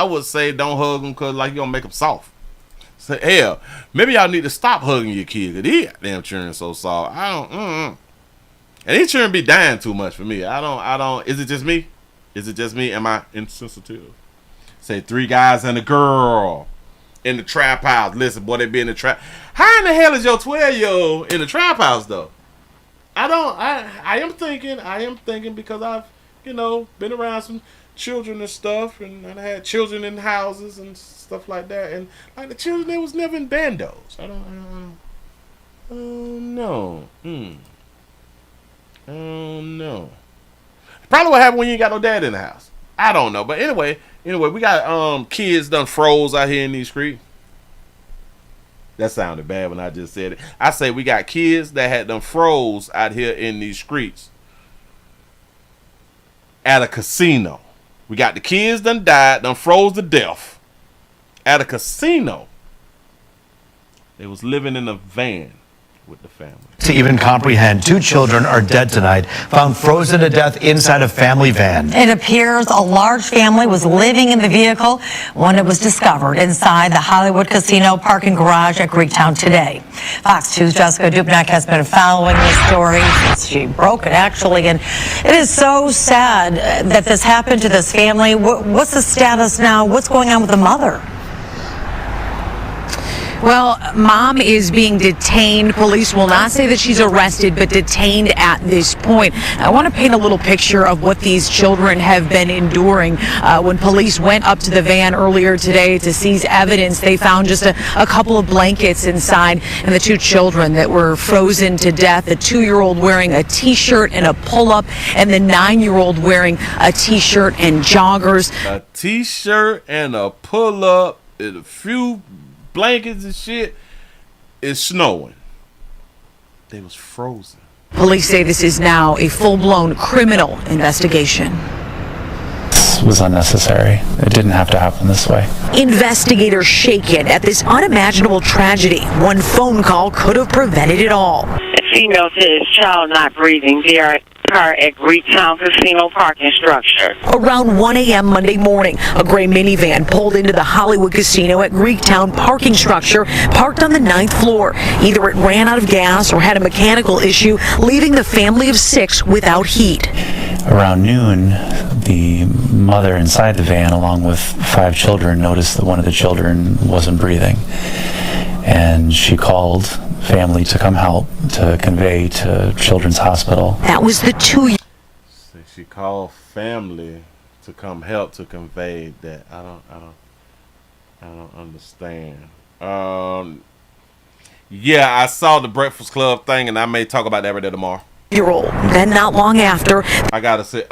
would say don't hug them because like you're gonna make them soft. So, hell, maybe y'all need to stop hugging your kids because these damn children so soft. I don't. And these children be dying too much for me. I don't. Is it just me? Is it just me? Am I insensitive? Say 3 guys and a girl in the trap house. Listen, boy, they be in the trap. How in the hell is your 12-year-old in the trap house though? I am thinking because I've, been around some children and stuff, and I had children in houses and stuff like that, and like the children, they was never in bandos. I don't know. I don't know. Probably what happened when you ain't got no dad in the house. I don't know. But anyway, we got kids done froze out here in these streets. That sounded bad when I just said it. I say we got kids that had done froze out here in these streets at a casino. We got the kids done died, done froze to death at a casino. They was living in a van with the family. To even comprehend, 2 children are dead tonight, found frozen to death inside a family van. It appears a large family was living in the vehicle when it was discovered inside the Hollywood Casino parking garage at Greektown today. Fox 2's Jessica Dubnak has been following this story since she broke it, actually, and it is so sad that this happened to this family. What's the status now? What's going on with the mother? Well, mom is being detained. Police will not say that she's arrested, but detained at this point. I want to paint a little picture of what these children have been enduring. When police went up to the van earlier today to seize evidence, they found just a couple of blankets inside and the 2 children that were frozen to death. The 2-year-old wearing a T-shirt and a pull-up, and the 9-year-old wearing a T-shirt and joggers. A T-shirt and a pull-up and a few blankets and shit. Is snowing. They was frozen. Police say this is now a full-blown criminal investigation. This was unnecessary. It didn't have to happen this way. Investigators shaken at this unimaginable tragedy. One phone call could have prevented it all. A female says child not breathing. They are car at Greektown Casino parking structure. Around 1 a.m. Monday morning, a gray minivan pulled into the Hollywood Casino at Greektown parking structure, parked on the 9th floor. Either it ran out of gas or had a mechanical issue, leaving the family of 6 without heat. Around noon, the mother inside the van, along with 5 children, noticed that one of the children wasn't breathing. And she called family to come help, to convey to Children's Hospital. That was the 2-year. She called family to come help to convey that. I don't understand. Yeah, I saw the Breakfast Club thing, and I may talk about that right there tomorrow. Year-old. Then not long after, I gotta say,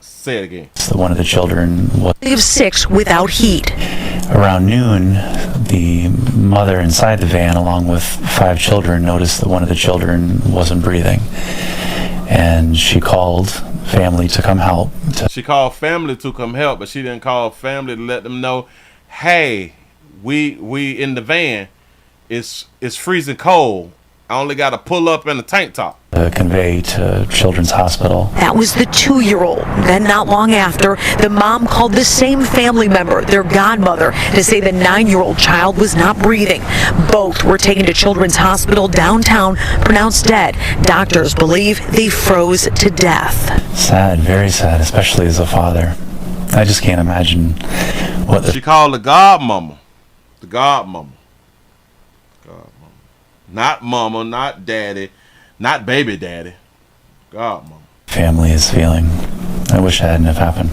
say it again. One of the children was 6 without heat. Around noon, the mother inside the van, along with 5 children, noticed that one of the children wasn't breathing. And she called family to come help. She called family to come help, but she didn't call family to let them know, hey, we in the van, it's freezing cold. I only got to pull up in a tank top. Convey to Children's Hospital. That was the 2-year-old. Then not long after, the mom called the same family member, their godmother, to say the 9-year-old child was not breathing. Both were taken to Children's Hospital downtown, pronounced dead. Doctors believe they froze to death. Sad, very sad, especially as a father. I just can't imagine what She called the godmama. The godmama. Not mama, not daddy, not baby daddy. Godmama. Family is feeling. I wish that hadn't have happened.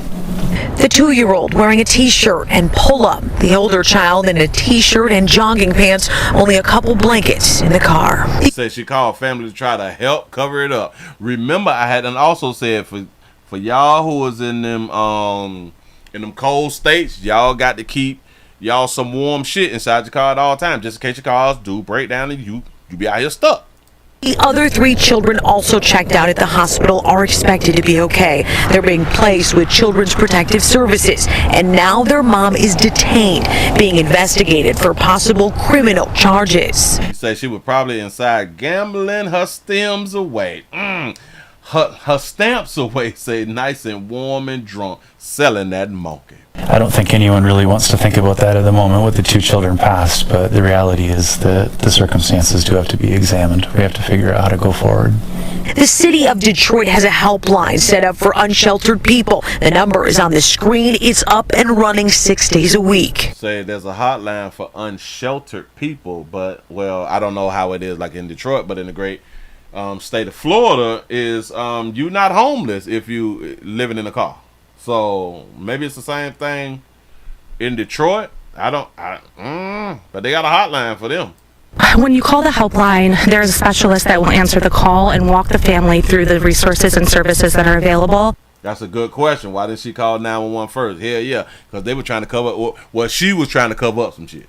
The 2-year-old wearing a T-shirt and pull-up. The older child in a T-shirt and jogging pants. Only a couple blankets in the car. Said she called family to try to help cover it up. Remember, I had also said for y'all who was in them cold states, y'all got to keep y'all some warm shit inside your car at all times, just in case your cars do break down and you be out here stuck. The other 3 children also checked out at the hospital are expected to be okay. They're being placed with Children's Protective Services, and now their mom is detained, being investigated for possible criminal charges. You say she was probably inside gambling her stems away. Her stamps away, say nice and warm and drunk, selling that monkey. I don't think anyone really wants to think about that at the moment with the 2 children passed, but the reality is that the circumstances do have to be examined. We have to figure out how to go forward. The city of Detroit has a helpline set up for unsheltered people. The number is on the screen. It's up and running 6 days a week. Say there's a hotline for unsheltered people, but, well, I don't know how it is like in Detroit, but in the great state of Florida is you're not homeless if you living in a car. So maybe it's the same thing in Detroit. But they got a hotline for them. When you call the helpline, there's a specialist that will answer the call and walk the family through the resources and services that are available. That's a good question. Why did she call 911 first? Hell yeah, because they were trying to cover up. Well, she was trying to cover up some shit.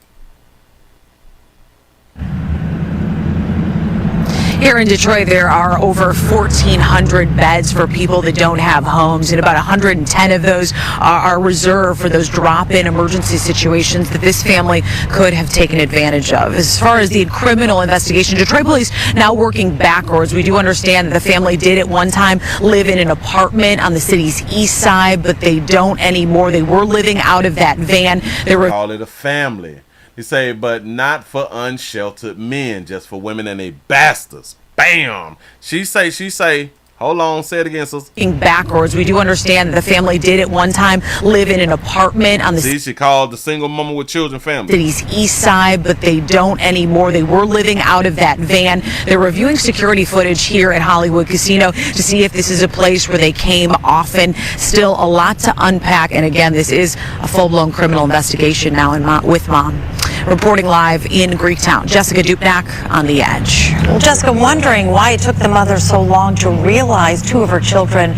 Here in Detroit, there are over 1,400 beds for people that don't have homes, and about 110 of those are reserved for those drop-in emergency situations that this family could have taken advantage of. As far as the criminal investigation, Detroit police now working backwards. We do understand that the family did at one time live in an apartment on the city's east side, but they don't anymore. They were living out of that van. They were call it a family. He say, but not for unsheltered men, just for women and they bastards. Bam! She say, hold on, say it again, sister. Backwards. We do understand that the family did at one time live in an apartment on the she called the single mama with children family. City's east side, but they don't anymore. They were living out of that van. They're reviewing security footage here at Hollywood Casino to see if this is a place where they came often. Still a lot to unpack, and again, this is a full-blown criminal investigation now with Mom. Reporting live in Greektown, Jessica Dupnack on The Edge. Well, Jessica, wondering why it took the mother so long to realize 2 of her children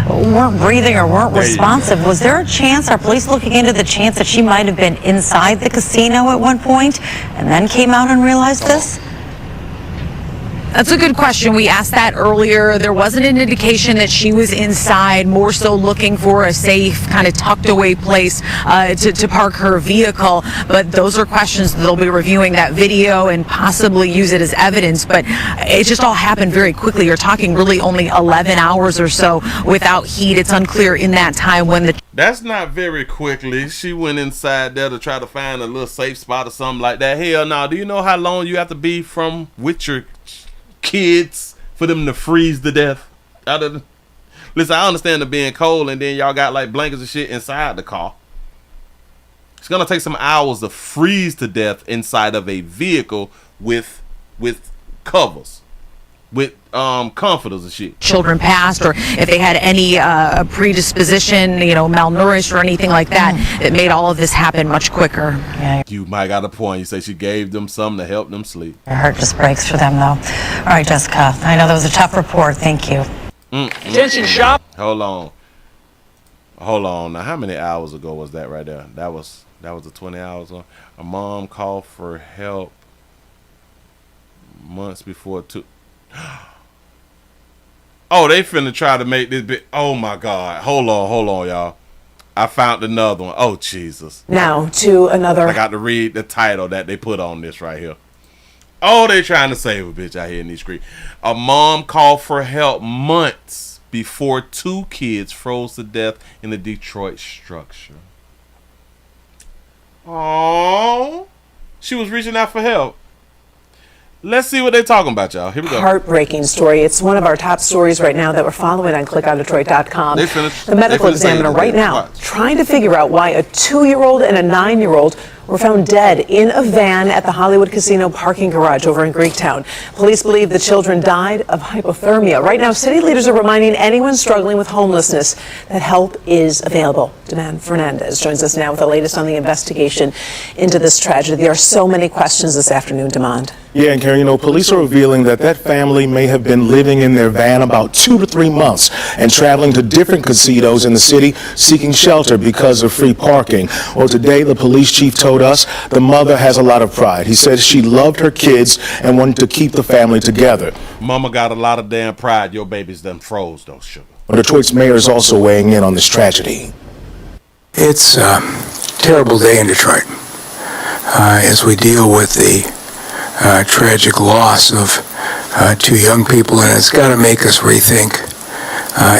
weren't breathing or weren't responsive. Was there a chance, are police looking into the chance that she might have been inside the casino at one point and then came out and realized this? That's a good question. We asked that earlier. There wasn't an indication that she was inside, more so looking for a safe, kind of tucked away place to park her vehicle. But those are questions that they'll be reviewing that video and possibly use it as evidence. But it just all happened very quickly. You're talking really only 11 hours or so without heat. It's unclear in that time when the... That's not very quickly. She went inside there to try to find a little safe spot or something like that. Hell no. Do you know how long you have to be with your kids for them to freeze to death? Listen, I understand it being cold and then y'all got like blankets and shit inside the car. It's gonna take some hours to freeze to death inside of a vehicle with covers, with comforters and shit. Children passed, or if they had any predisposition, malnourished or anything like that, it made all of this happen much quicker. Yeah. You might got a point. You say she gave them something to help them sleep. Your heart just breaks for them, though. All right, Jessica, I know that was a tough report. Thank you. Attention shop. Hold on. Now, how many hours ago was that right there? That was the 20 hours ago. A mom called for help months before Oh, they finna try to make this bit. Oh my God. Hold on, y'all. I found another one. Oh, Jesus. Now to another. I got to read the title that they put on this right here. Oh, they trying to save a bitch out here in these streets. A mom called for help months before 2 kids froze to death in the Detroit structure. Oh, she was reaching out for help. Let's see what they're talking about, y'all. Here we go. Heartbreaking story. It's one of our top stories right now that we're following on clickondetroit.com. The medical examiner right now trying to figure out why a 2-year-old and a 9-year-old were found dead in a van at the Hollywood Casino parking garage over in Greektown. Police believe the children died of hypothermia. Right now, city leaders are reminding anyone struggling with homelessness that help is available. Demand Fernandez joins us now with the latest on the investigation into this tragedy. There are so many questions this afternoon, Demand. Yeah, and Karen, police are revealing that family may have been living in their van about 2 to 3 months and traveling to different casinos in the city seeking shelter because of free parking. Well, today the police chief told with us, the mother has a lot of pride. He says she loved her kids and wanted to keep the family together. Mama got a lot of damn pride. Your baby's done froze, though, sugar. Detroit's mayor is also weighing in on this tragedy. It's a terrible day in Detroit as we deal with the tragic loss of two young people, and it's got to make us rethink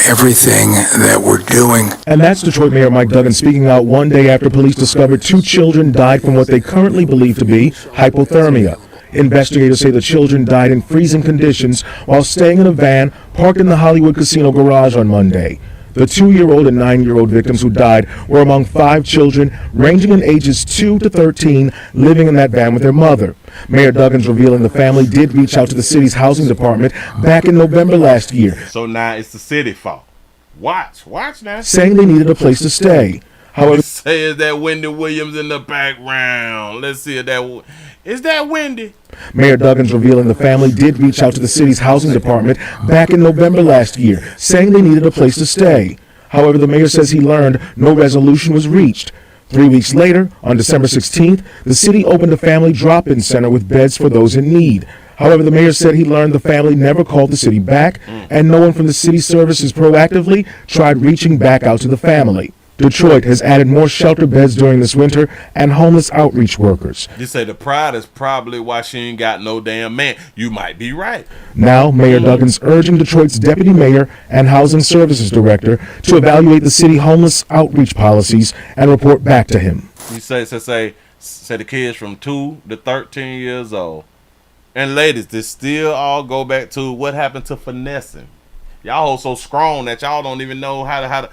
everything that we're doing. And that's Detroit Mayor Mike Duggan speaking out one day after police discovered two children died from what they currently believe to be hypothermia. Investigators say the children died in freezing conditions while staying in a van parked in the Hollywood Casino garage on Monday. The 2-year-old and 9-year-old victims who died were among 5 children ranging in ages 2 to 13 living in that van with their mother. Mayor Duggan's revealing the family did reach out to the city's housing department back in November last year. So now it's the city fault. Watch now. Saying they needed a place to stay. However, say is that Wendy Williams in the background. Let's see if that is that Wendy. Mayor Duggan's revealing the family did reach out to the city's housing department back in November last year, saying they needed a place to stay. However, the mayor says he learned no resolution was reached. 3 weeks later, on December 16th, the city opened a family drop-in center with beds for those in need. However, the mayor said he learned the family never called the city back, and no one from the city services proactively tried reaching back out to the family. Detroit has added more shelter beds during this winter and homeless outreach workers. You say the pride is probably why she ain't got no damn man. You might be right. Now, Mayor Duggan's urging Detroit's deputy mayor and housing services director to evaluate the city homeless outreach policies and report back to him. You say the kids from 2 to 13 years old. And ladies, this still all go back to what happened to finessing. Y'all so strong that y'all don't even know how to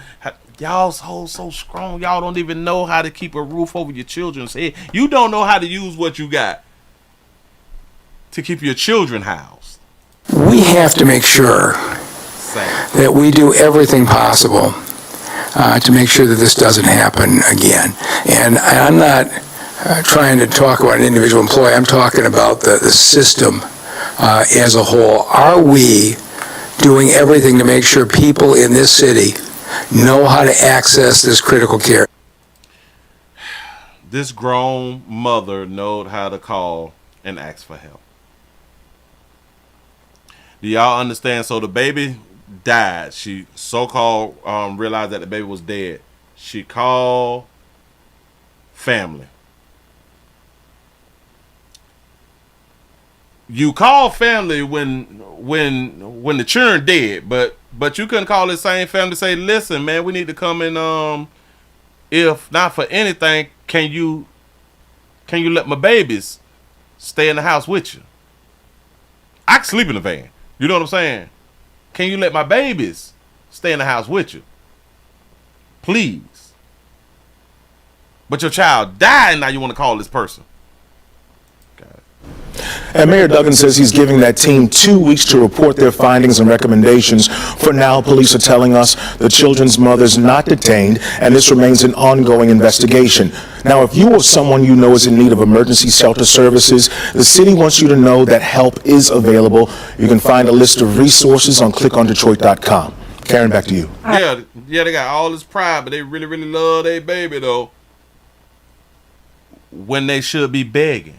y'all so strong, y'all don't even know how to keep a roof over your children's head. You don't know how to use what you got to keep your children housed. We have to make sure that we do everything possible to make sure that this doesn't happen again. And I'm not trying to talk about an individual employee. I'm talking about the system as a whole. Are we doing everything to make sure people in this city know how to access this critical care? This grown mother knowed how to call and ask for help. Do y'all understand? So the baby died. She so-called realized that the baby was dead. She called family. You call family when the children dead, but you couldn't call the same family to say, listen, man, we need to come in. If not for anything, can you let my babies stay in the house with you? I can sleep in the van. You know what I'm saying? Can you let my babies stay in the house with you? Please. But your child died and now you want to call this person. And Mayor Duggan says he's giving that team 2 weeks to report their findings and recommendations. For now, police are telling us the children's mother's not detained, and this remains an ongoing investigation. Now, if you or someone you know is in need of emergency shelter services, the city wants you to know that help is available. You can find a list of resources on clickondetroit.com. Karen, back to you. Yeah, they got all this pride, but they really, really love their baby, though, when they should be begging.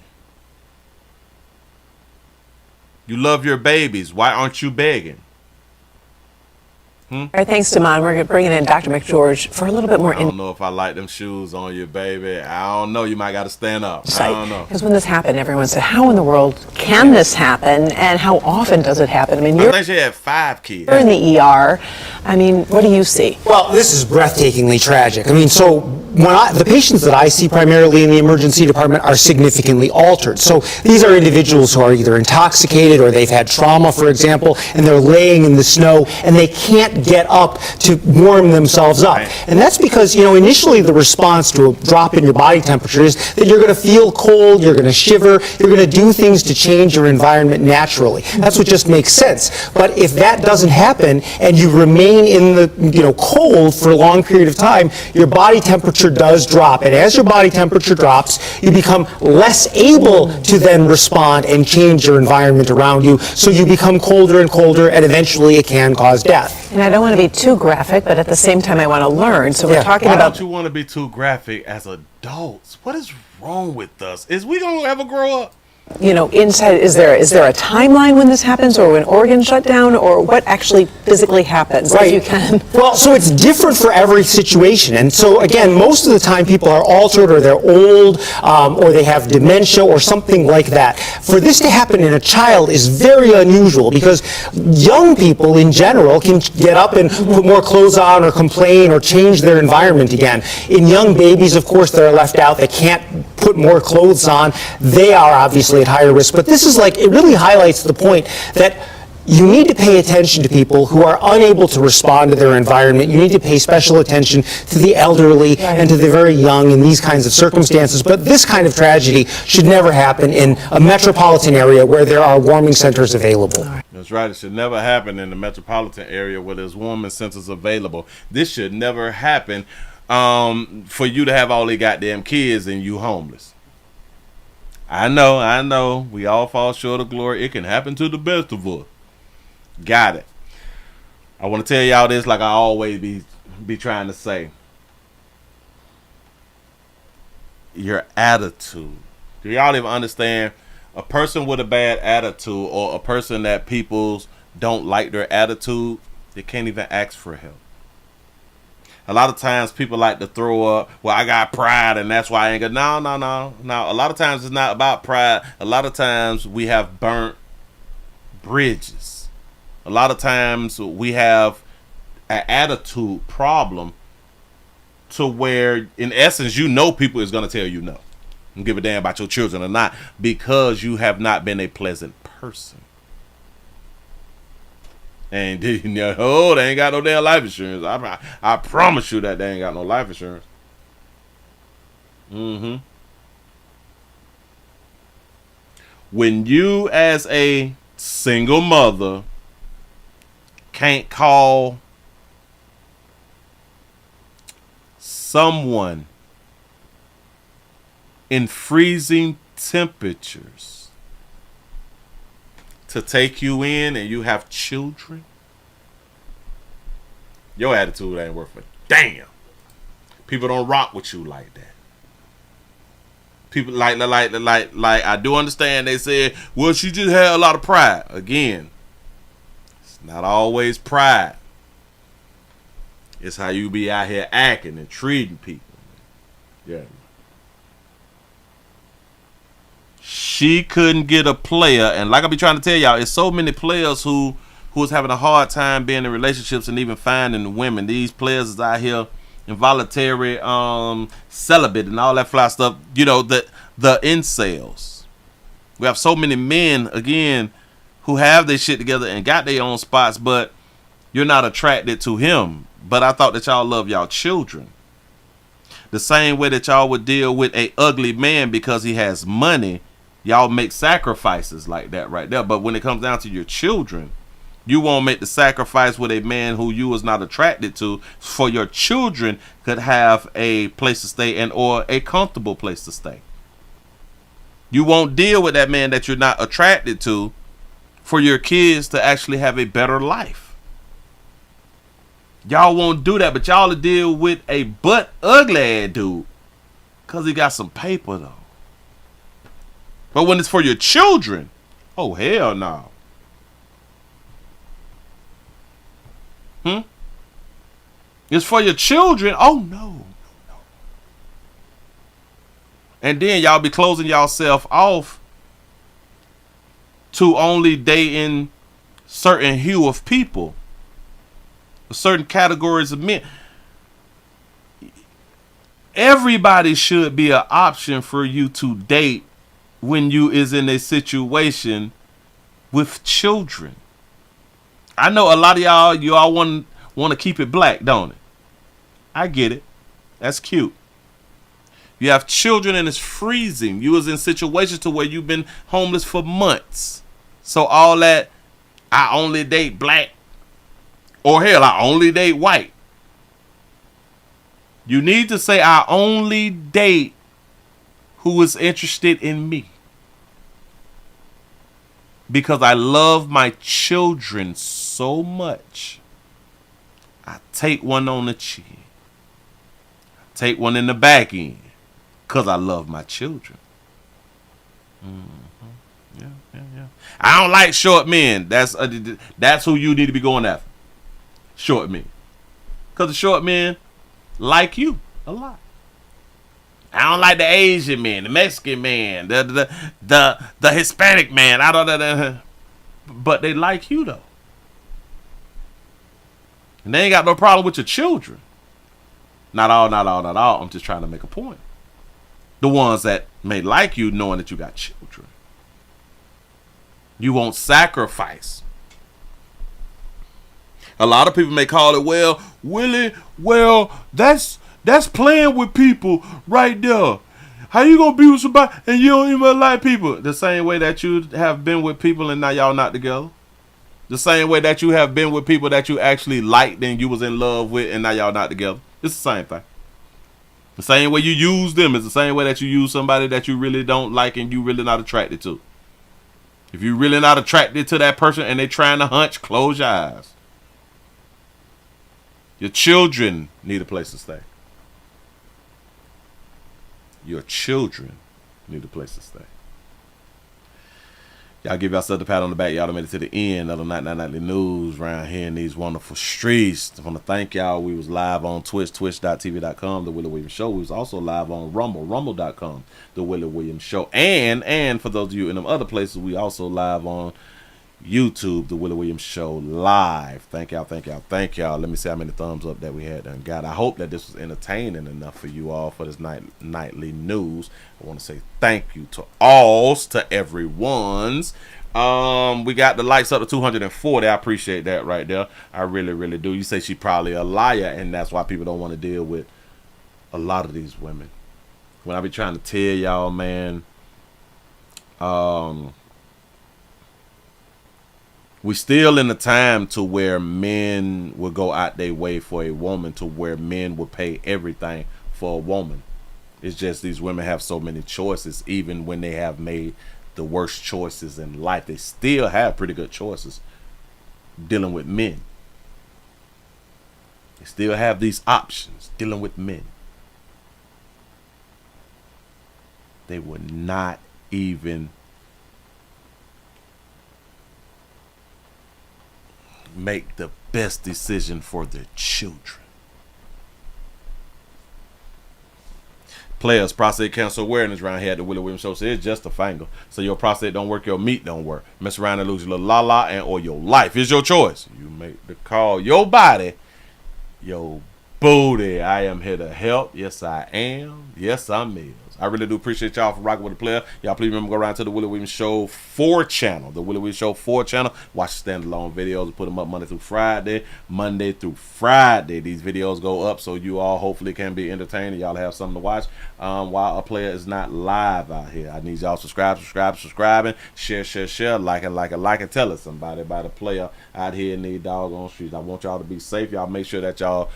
You love your babies. Why aren't you begging? All right, thanks, Damon. We're bringing in Dr. McGeorge for a little bit more. I don't know if I like them shoes on you, baby. I don't know. You might got to stand up. I don't know. Because when this happened, everyone said, how in the world can this happen? And how often does it happen? I mean, I think she had 5 kids. You're in the ER. I mean, what do you see? Well, this is breathtakingly tragic. I mean, so the patients that I see primarily in the emergency department are significantly altered. So these are individuals who are either intoxicated or they've had trauma, for example, and they're laying in the snow and they can't get up to warm themselves up. Right. And that's because, initially the response to a drop in your body temperature is that you're going to feel cold, you're going to shiver, you're going to do things to change your environment naturally. That's what just makes sense. But if that doesn't happen and you remain in the cold for a long period of time, your body temperature does drop. And as your body temperature drops, you become less able to then respond and change your environment around you. So you become colder and colder, and eventually it can cause death. And I don't want to be too graphic, but at the same time I want to learn. So we're talking Why about... don't you want to be too graphic as adults? What is wrong with us? Is we gonna ever grow up? You know, inside, is there a timeline when this happens, or when organs shut down, or what actually physically happens? Right. If you can. Well, so it's different for every situation. And so, again, most of the time people are altered, or they're old, or they have dementia or something like that. For this to happen in a child is very unusual, because young people in general can get up and put more clothes on or complain or change their environment again. In young babies, of course, that are left out, they can't put more clothes on. They are obviously at higher risk. But this is like, it really highlights the point that you need to pay attention to people who are unable to respond to their environment. You need to pay special attention to the elderly and to the very young in these kinds of circumstances. But this kind of tragedy should never happen in a metropolitan area where there are warming centers available. That's right. It should never happen in the metropolitan area where there's warming centers available. This should never happen for you to have all these goddamn kids and you homeless. I know. We all fall short of glory. It can happen to the best of us. Got it. I want to tell y'all this like I always be trying to say. Your attitude. Do y'all even understand? A person with a bad attitude, or a person that people don't like their attitude, they can't even ask for help. A lot of times people like to throw up, well, I got pride and that's why I ain't got. No. A lot of times it's not about pride. A lot of times we have burnt bridges. A lot of times we have an attitude problem to where, in essence, you know people is going to tell you no. Don't give a damn about your children or not, because you have not been a pleasant person. And they ain't got no damn life insurance. I promise you that they ain't got no life insurance. When you, as a single mother, can't call someone in freezing temperatures to take you in, and you have children, your attitude ain't worth a damn. People don't rock with you like that. People like I do understand they said, well, she just had a lot of pride. Again, it's not always pride. It's how you be out here acting and treating people. Yeah. She couldn't get a player, and like I be trying to tell y'all, it's so many players who is having a hard time being in relationships and even finding women. These players is out here involuntary celibate and all that fly stuff. You know, the incels. We have so many men, again, who have their shit together and got their own spots, but you're not attracted to him. But I thought that y'all love y'all children. The same way that y'all would deal with a ugly man because he has money, y'all make sacrifices like that right there. But when it comes down to your children, you won't make the sacrifice with a man who you was not attracted to, for your children could have a place to stay and or a comfortable place to stay. You won't deal with that man that you're not attracted to for your kids to actually have a better life. Y'all won't do that, but y'all will deal with a butt ugly ass dude because he got some paper though. But when it's for your children, oh hell no. It's for your children. Oh no. And then y'all be closing y'allself off to only dating certain hue of people, certain categories of men. Everybody should be an option for you to date when you is in a situation with children. I know a lot of y'all want to keep it black, don't it? I get it. That's cute. You have children and it's freezing. You was in situations to where you've been homeless for months. So all that, I only date black, or hell, I only date white. You need to say, I only date who is interested in me. Because I love my children so much. I take one on the chin. Take one in the back end. because I love my children. Yeah. I don't like short men. That's who you need to be going after. Short men. Because the short men like you a lot. I don't like the Asian man, the Mexican man, the Hispanic man. I don't know. But they like you though. And they ain't got no problem with your children. Not all. I'm just trying to make a point. The ones that may like you knowing that you got children. You won't sacrifice. A lot of people may call it, well, Willie, that's playing with people right there. How you gonna be with somebody and you don't even like people? The same way that you have been with people and now y'all not together. The same way that you have been with people that you actually liked and you was in love with and now y'all not together. It's the same thing. The same way you use them is the same way that you use somebody that you really don't like and you really not attracted to. If you're really not attracted to that person and they trying to hunch, close your eyes. Your children need a place to stay. Your children need a place to stay. Y'all give yourself a pat on the back. Y'all done made it to the end of the Nightly News around here in these wonderful streets. I want to thank y'all. We was live on Twitch, twitch.tv.com, The Willie Williams Show. We was also live on Rumble, rumble.com, The Willie Williams Show. And for those of you in them other places, we also live on YouTube, The Willie Williams Show live. Thank y'all. Let me see how many thumbs up that we had done got. I hope that this was entertaining enough for you all for this nightly news. I want to say thank you to alls, to everyone's. We got the likes up to 240. I appreciate that right there. I really, really do. You say she probably a liar, and that's why people don't want to deal with a lot of these women. When I be trying to tell y'all, man, we still in a time to where men will go out their way for a woman, to where men will pay everything for a woman. It's just these women have so many choices. Even when they have made the worst choices in life, they still have pretty good choices dealing with men. They still have these options dealing with men. They would not even make the best decision for their children. Players, prostate cancer awareness around here at the Willie Williams Show. So it's just a finger. So your prostate don't work, your meat don't work. Mess around and lose your little la-la and or your life. It's your choice. You make the call. Your body, your booty. I am here to help. Yes, I am. Yes, I'm Mills. I really do appreciate y'all for rocking with the player. Y'all please remember, go around to the Willie Williams Show 4 channel. The Willie Williams Show 4 channel. Watch the standalone videos and put them up Monday through Friday. Monday through Friday. These videos go up so you all hopefully can be entertained. Y'all have something to watch while a player is not live out here. I need y'all subscribing, share, like it. Tell us somebody about a player out here in these doggone streets. I want y'all to be safe. Y'all make sure that y'all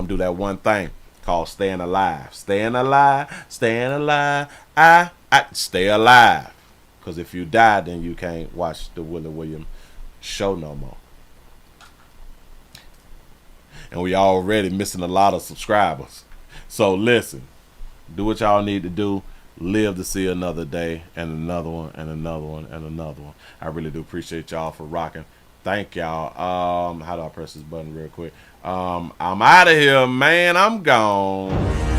do that one thing called staying alive. Staying alive. Stay alive. Because if you die, then you can't watch the Willie Williams Show no more. And we already missing a lot of subscribers. So listen, do what y'all need to do. Live to see another day and another one and another one and another one. I really do appreciate y'all for rocking. Thank y'all. How do I press this button real quick? I'm out of here, man. I'm gone.